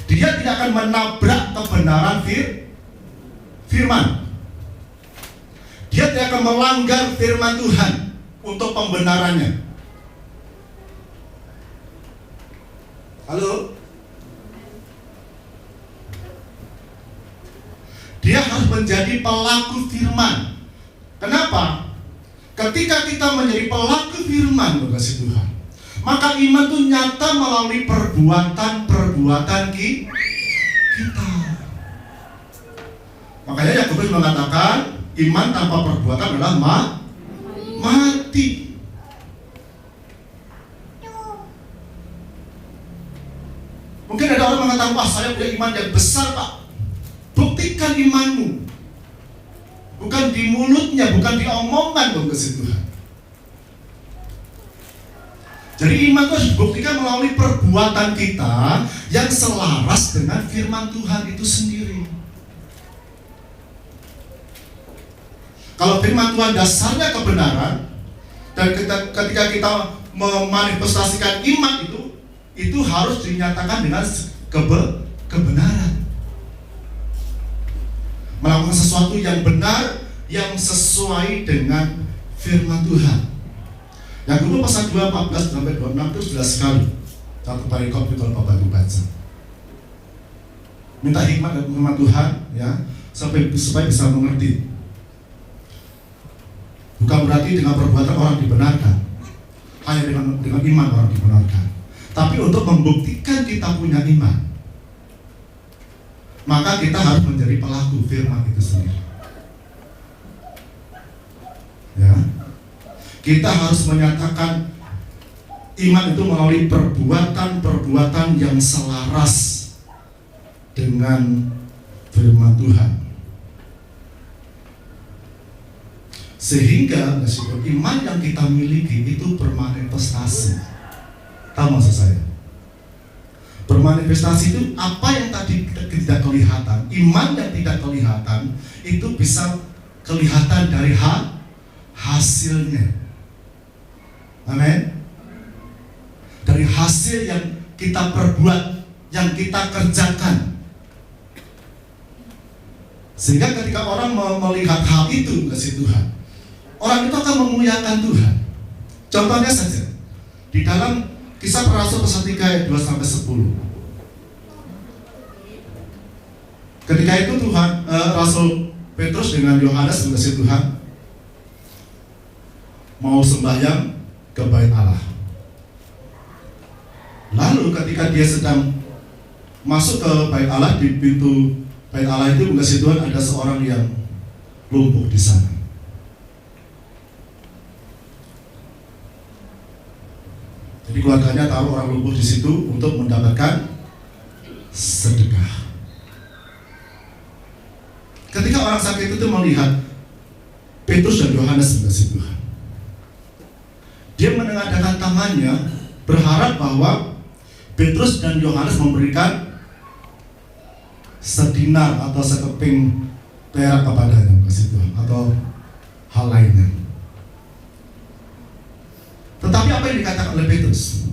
dia tidak akan menabrak kebenaran firman. Dia tidak akan melanggar firman Tuhan untuk pembenarannya. Halo? Dia harus menjadi pelaku firman. Kenapa? Ketika kita menjadi pelaku firman, kasih Tuhan, maka iman itu nyata melalui perbuatan-perbuatan kita. Makanya Yakobus mengatakan, iman tanpa perbuatan adalah mati. Mungkin ada orang mengatakan, wah saya punya iman yang besar Pak. Buktikan imanmu. Bukan di mulutnya, bukan di omongan, kasih Tuhan. Jadi iman itu harus dibuktikan melalui perbuatan kita yang selaras dengan firman Tuhan itu sendiri. Kalau firman Tuhan dasarnya kebenaran, dan ketika kita memanifestasikan iman itu harus dinyatakan dengan kebenaran. Melakukan sesuatu yang benar, yang sesuai dengan firman Tuhan. Yakobus pasal 2, 14 sampai 26 itu jelas sekali. Satu perikop itu kalau Bapak Ibu baca. Minta hikmat dan firman Tuhan, ya, supaya bisa mengerti. Bukan berarti dengan perbuatan orang dibenarkan, hanya dengan iman orang dibenarkan. Tapi untuk membuktikan kita punya iman, maka kita harus menjadi pelaku firman itu sendiri. Ya, kita harus menyatakan iman itu melalui perbuatan-perbuatan yang selaras dengan firman Tuhan. Sehingga iman yang kita miliki itu bermanifestasi. Tahu maksud saya? Bermanifestasi itu apa yang tadi tidak kelihatan. Iman yang tidak kelihatan itu bisa kelihatan dari hasilnya. Amin. Dari hasil yang kita perbuat, yang kita kerjakan. Sehingga ketika orang melihat hal itu, kasih Tuhan, orang itu akan memuliakan Tuhan. Contohnya saja, di dalam Kisah Para Rasul pasal 3 ayat 2 sampai 10. Ketika itu Tuhan, Rasul Petrus dengan Yohanes kasih Tuhan mau sembahyang ke bait Allah. Lalu ketika dia sedang masuk ke bait Allah, di pintu bait Allah itu kasih Tuhan ada seorang yang lumpuh di sana. Jadi keluarganya taruh orang lumpuh di situ untuk mendapatkan sedekah. Ketika orang sakit itu melihat Petrus dan Yohanes kasih Tuhan, dia menengadahkan tangannya berharap bahwa Petrus dan Yohanes memberikan sedinar atau sekeping perak kepadanya kasih Tuhan, atau hal lainnya. Tetapi apa yang dikatakan oleh Petrus?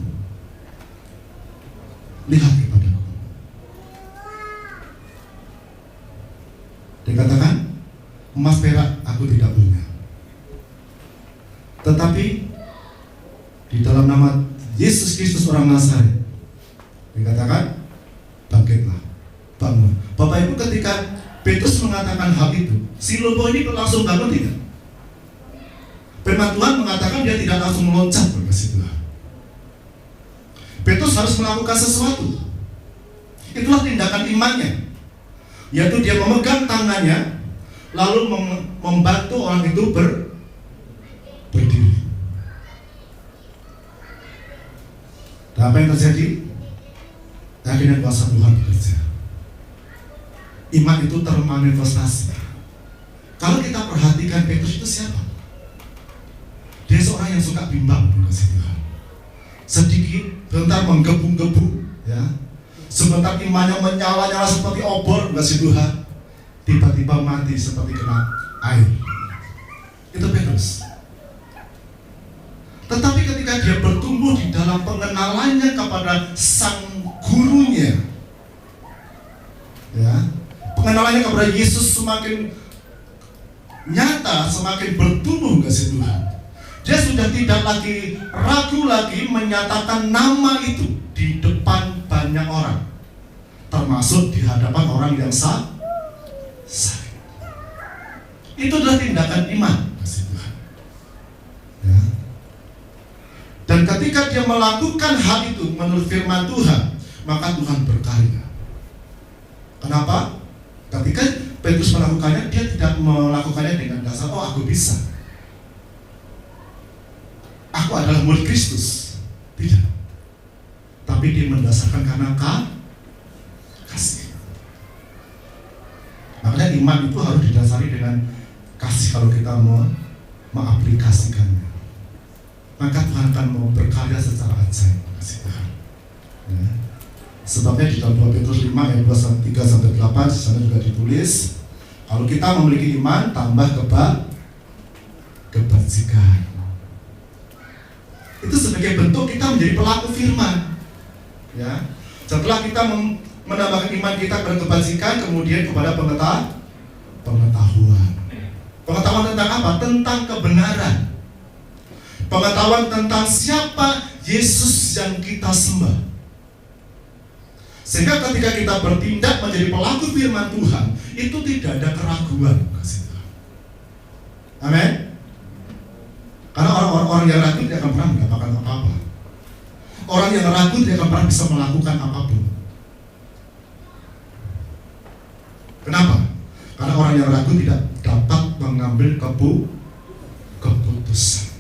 Lihat kepadaku. Dikatakan, emas perak aku tidak punya, tetapi di dalam nama Yesus Kristus orang Nazaret, dikatakan, bangkitlah. bangun. Bapak Ibu, ketika Petrus mengatakan hal itu, si lumpuh ini langsung bangun tidak? Firman Tuhan mengatakan dia tidak langsung meloncat berkasih Tuhan. Petrus harus melakukan sesuatu. Itulah tindakan imannya, yaitu dia memegang tangannya lalu membantu orang itu berdiri. Dan apa yang terjadi? Akhirnya kuasa Tuhan bekerja. Iman itu termanifestasi. Kalau kita perhatikan Petrus itu siapa? Dia seorang yang suka bimbang, kasih Tuhan. Sedikit, bentar menggebu-gebu, ya. Sebentar imannya menyala-nyala seperti obor, kasih Tuhan. Tiba-tiba mati seperti kena air. Itu Petrus. Tetapi ketika dia bertumbuh di dalam pengenalannya kepada sang gurunya, ya, pengenalannya kepada Yesus semakin nyata, semakin bertumbuh, kasih Tuhan. Dia sudah tidak lagi ragu lagi menyatakan nama itu di depan banyak orang, termasuk di hadapan orang yang sakit. Itu adalah tindakan iman, kasih Tuhan. Ya. Dan ketika dia melakukan hal itu menurut firman Tuhan, maka Tuhan berkarya. Kenapa? Ketika Petrus melakukannya, dia tidak melakukannya dengan dasar, oh aku bisa, aku adalah murid Kristus. Tidak. Tapi dia mendasarkan karena kasih. Makanya iman itu harus didasari dengan kasih. Kalau kita mau mengaplikasikannya, maka Tuhan akan mau berkarya secara ajaib, kasih Tuhan. Ya. Sebabnya di dalam 2 Petrus 5 ayat 3-8 di sana juga ditulis, kalau kita memiliki iman tambah kebajikan. Itu sebagai bentuk kita menjadi pelaku firman. Ya. Setelah kita menambahkan iman kita kepada kebajikan, kemudian kepada pengetahuan. Pengetahuan tentang apa? Tentang kebenaran. Pengetahuan tentang siapa Yesus yang kita sembah. Sehingga ketika kita bertindak menjadi pelaku firman Tuhan, itu tidak ada keraguan. Amin. Karena orang-orang yang ragu tidak akan pernah mendapatkan apa-apa. Orang yang ragu tidak akan pernah bisa melakukan apapun. Kenapa? Karena orang yang ragu tidak dapat mengambil keputusan.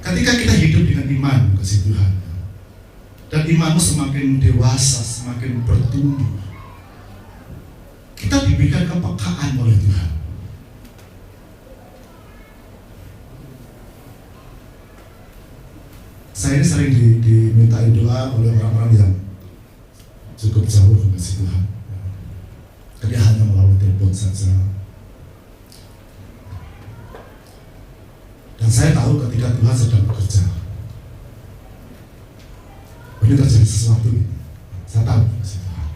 Ketika kita hidup dengan iman, kasih Tuhan, dan imanmu semakin dewasa, semakin bertumbuh, kita diberikan kepekaan oleh Tuhan. Saya ini sering dimintain doa oleh orang-orang yang cukup jauh, kasih Tuhan. Dia hanya melalui telepon saja. Dan saya tahu ketika Tuhan sedang bekerja, ini terjadi sesuatu. Saya tahu, kasih Tuhan.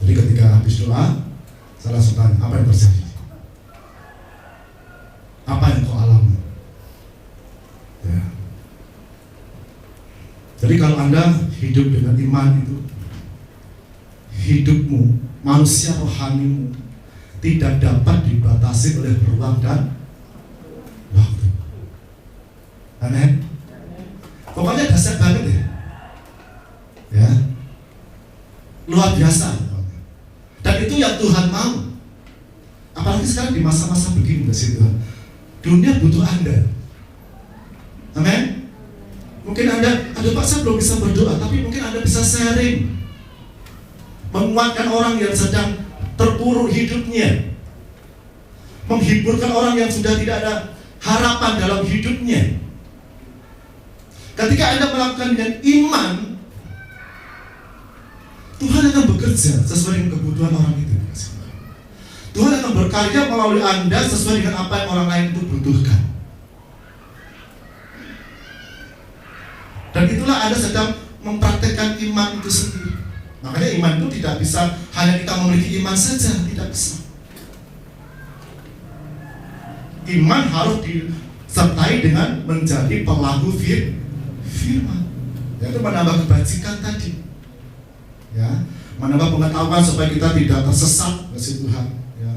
Jadi ketika habis doa, saya langsung tanya, apa yang terjadi? Apa yang kau alami? Ya. Jadi kalau Anda hidup dengan iman itu, hidupmu, manusia rohanimu tidak dapat dibatasi oleh ruang dan waktu. Amin. Pokoknya dasar banget ya. Ya. Luar biasa. Dan itu yang Tuhan mau. Apalagi sekarang di masa-masa begini, kasih Tuhan. Dunia butuh Anda. Amin. Mungkin Anda, aduh Pak, saya belum bisa berdoa, tapi mungkin Anda bisa sharing, menguatkan orang yang sedang terpuruk hidupnya, menghiburkan orang yang sudah tidak ada harapan dalam hidupnya. Ketika Anda melakukan dengan iman, Tuhan akan bekerja sesuai dengan kebutuhan orang itu. Tuhan akan berkarya melalui Anda sesuai dengan apa yang orang lain itu butuhkan. Dan itulah Anda sedang mempraktekkan iman itu sendiri. Makanya iman itu tidak bisa hanya kita memiliki iman saja, tidak bisa. Iman harus disertai dengan menjadi pelaku firman, yaitu menambah kebajikan tadi, ya, menambah pengetahuan supaya kita tidak tersesat, kasih Tuhan, ya.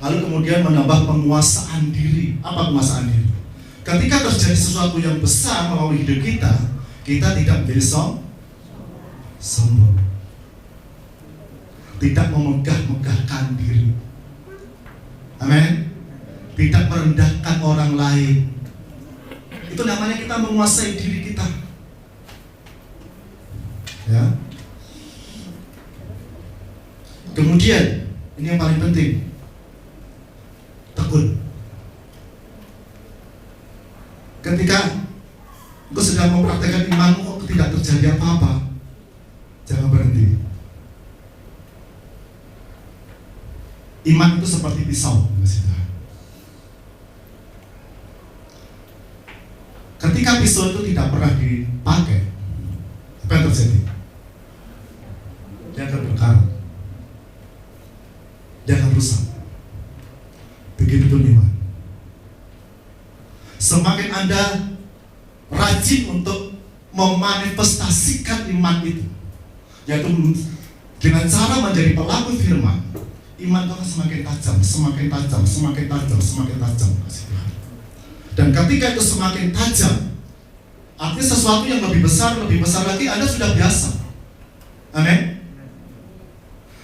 Lalu kemudian menambah penguasaan diri. Apa penguasaan diri? Ketika terjadi sesuatu yang besar melalui hidup kita, kita tidak menjadi sombong, tidak memegah-megahkan diri, amin. Tidak merendahkan orang lain. Itu namanya kita menguasai diri kita, ya. Kemudian ini yang paling penting, tekun. Ketika engkau sedang mempraktekkan imanmu kok tidak terjadi apa-apa, jangan berhenti. Iman itu seperti pisau, ketika pisau itu tidak pernah dipakai, apa yang terjadi? Dia akan berkarat, dia akan rusak. Begitu pun iman. Semakin Anda rajin untuk memanifestasikan iman itu, yaitu dengan cara menjadi pelaku firman, iman itu akan semakin tajam, semakin tajam, semakin tajam, semakin tajam. Dan ketika itu semakin tajam, artinya sesuatu yang lebih besar lagi, Anda sudah biasa. Amin.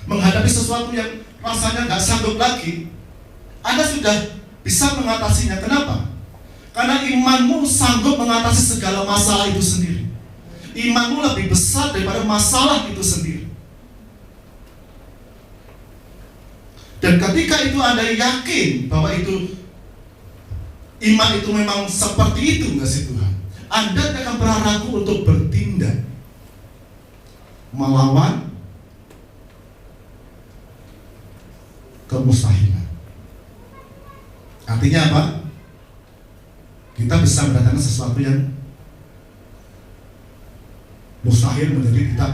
Menghadapi sesuatu yang rasanya nggak sanggup lagi, Anda sudah bisa mengatasinya. Kenapa? Karena imanmu sanggup mengatasi segala masalah itu sendiri. Imanmu lebih besar daripada masalah itu sendiri. Dan ketika itu Anda yakin bahwa itu iman itu memang seperti itu, kasih Tuhan, Anda akan beraragu untuk bertindak melawan kemustahilan. Artinya apa? Kita bisa mendatangkan sesuatu yang mustahil menjadi kita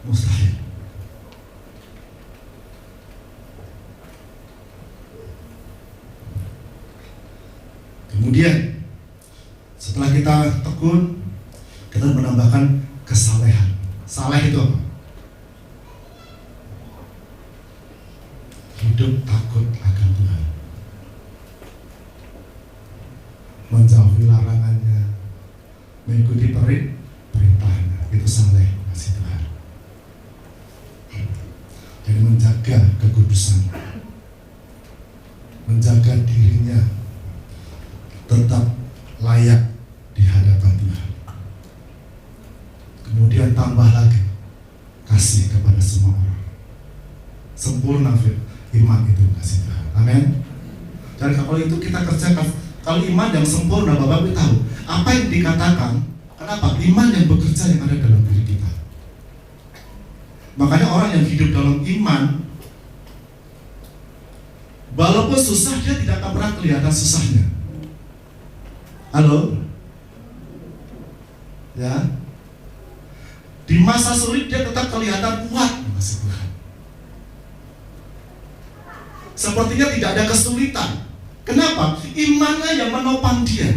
mustahil. Kemudian setelah kita tekun, kita menambahkan kesalehan. Saleh itu apa? Hidup takut akan Tuhan, menjauhi larangannya, mengikuti perintahnya. Itu saleh, kasih Tuhan. Jadi menjaga kekudusan, menjaga dirinya tetap layak di hadapan Tuhan. Kemudian tambah lagi kasih kepada semua orang. Sempurna iman itu, kasih Tuhan. Amin. Dan kalau itu kita kerjakan, kalau iman yang sempurna, Bapak Ibu tahu apa yang dikatakan. Kenapa? Iman yang bekerja yang ada dalam diri kita. Makanya orang yang hidup dalam iman, walaupun susah, dia tidak akan pernah kelihatan susahnya. Halo? Ya. Di masa sulit dia tetap kelihatan kuat, kasih Tuhan. Sepertinya tidak ada kesulitan. Kenapa? Imannya yang menopang dia.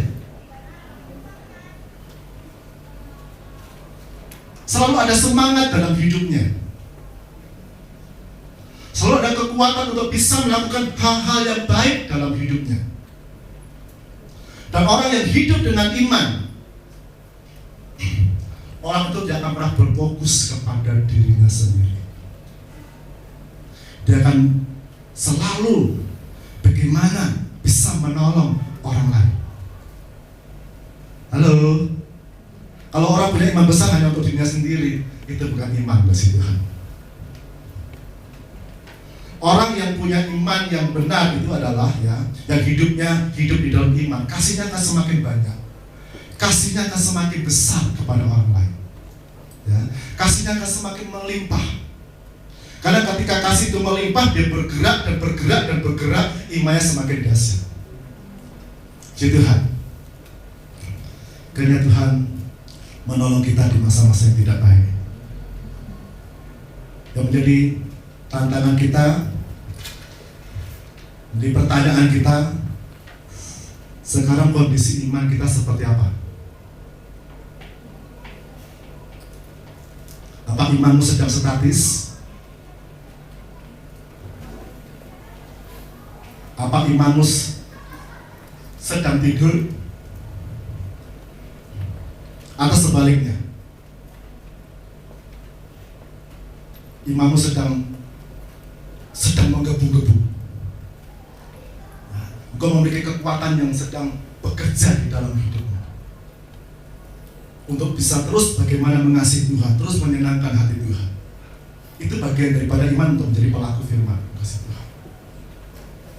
Selalu ada semangat dalam hidupnya. Selalu ada kekuatan untuk bisa melakukan hal-hal yang baik dalam hidupnya. Dan orang yang hidup dengan iman, orang itu tidak akan pernah berfokus kepada dirinya sendiri. Dia akan selalu bagaimana bisa menolong orang lain. Halo? Kalau orang punya iman besar hanya untuk dirinya sendiri, itu bukan iman, kasih Tuhan. Orang yang punya iman yang benar itu adalah yang hidupnya hidup di dalam iman, kasihnya akan semakin banyak, kasihnya akan semakin besar kepada orang lain, ya. Kasihnya akan semakin melimpah. Karena ketika kasih itu melimpah, dia bergerak dan bergerak dan bergerak, imannya semakin dahsyat. Puji Tuhan. Kiranya Tuhan menolong kita di masa-masa yang tidak baik. Yang menjadi tantangan kita, di pertanyaan kita, Sekarang kondisi iman kita seperti apa? Apa imanmu sedang statis? Apa imanmu sedang tidur? Atau sebaliknya? Imanmu sedang menggebu-gebu. Engkau memiliki kekuatan yang sedang bekerja di dalam hidupmu untuk bisa terus bagaimana mengasihi Tuhan, terus menyenangkan hati Tuhan. Itu bagian daripada iman untuk menjadi pelaku firman kasih Tuhan.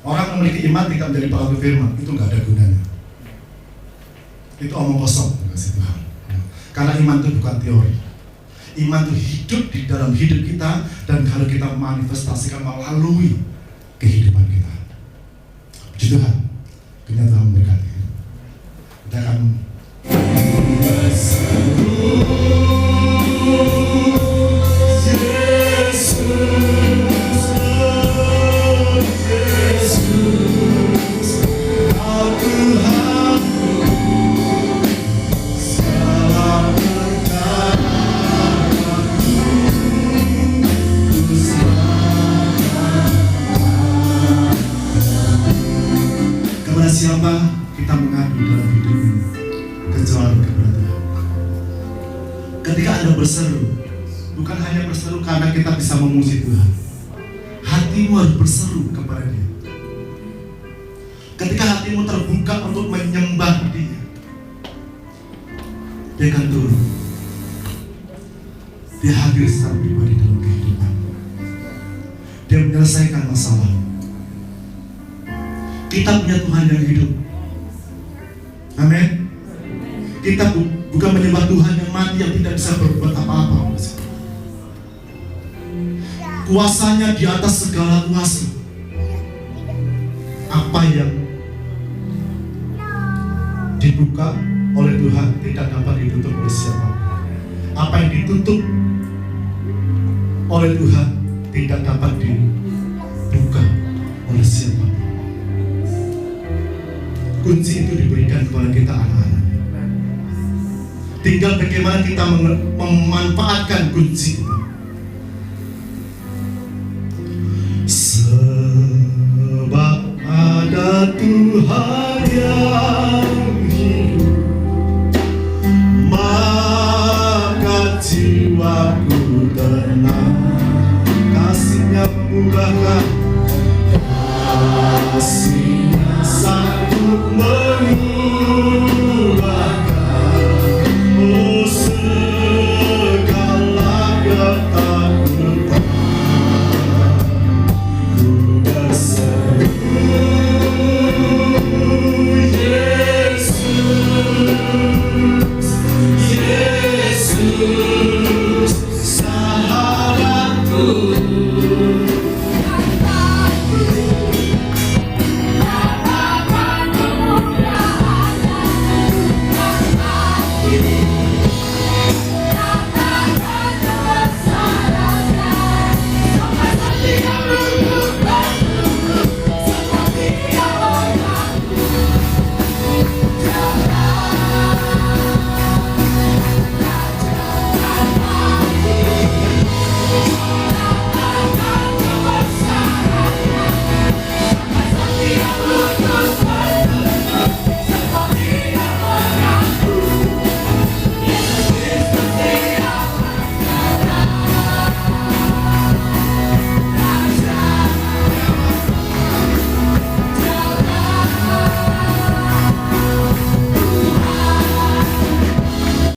Orang yang memiliki iman tidak menjadi pelaku firman, itu nggak ada gunanya. Itu omong kosong kasih Tuhan. Karena iman itu bukan teori. Iman itu hidup di dalam hidup kita, dan kalau kita manifestasikan melalui kehidupan kita. Puji Tuhan, kiranya Tuhan memberkati. Kita akan siapa kita mengadu dalam hidup ini kecuali kepada Tuhan. Ketika Anda berseru, bukan hanya berseru karena kita bisa memuji Tuhan. Hatimu harus berseru kepada Dia. Ketika hatimu terbuka untuk menyembah Dia, Dia akan turun. Dia hadir secara pribadi dalam kehidupan. Dia menyelesaikan masalah. Kita punya Tuhan yang hidup. Amin. Kita bukan menyembah Tuhan yang mati, yang tidak bisa berbuat apa-apa. Kuasanya di atas segala kuasa. Apa yang dibuka oleh Tuhan tidak dapat ditutup oleh siapapun. Apa yang ditutup oleh Tuhan tidak dapat dibuka oleh siapapun. Kunci itu diberikan kepada kita anak-anak. Tinggal bagaimana kita memanfaatkan kunci itu. Sebab ada Tuhan yang hidup, maka jiwaku tenang. Kasih-Nya memudahkan, kasih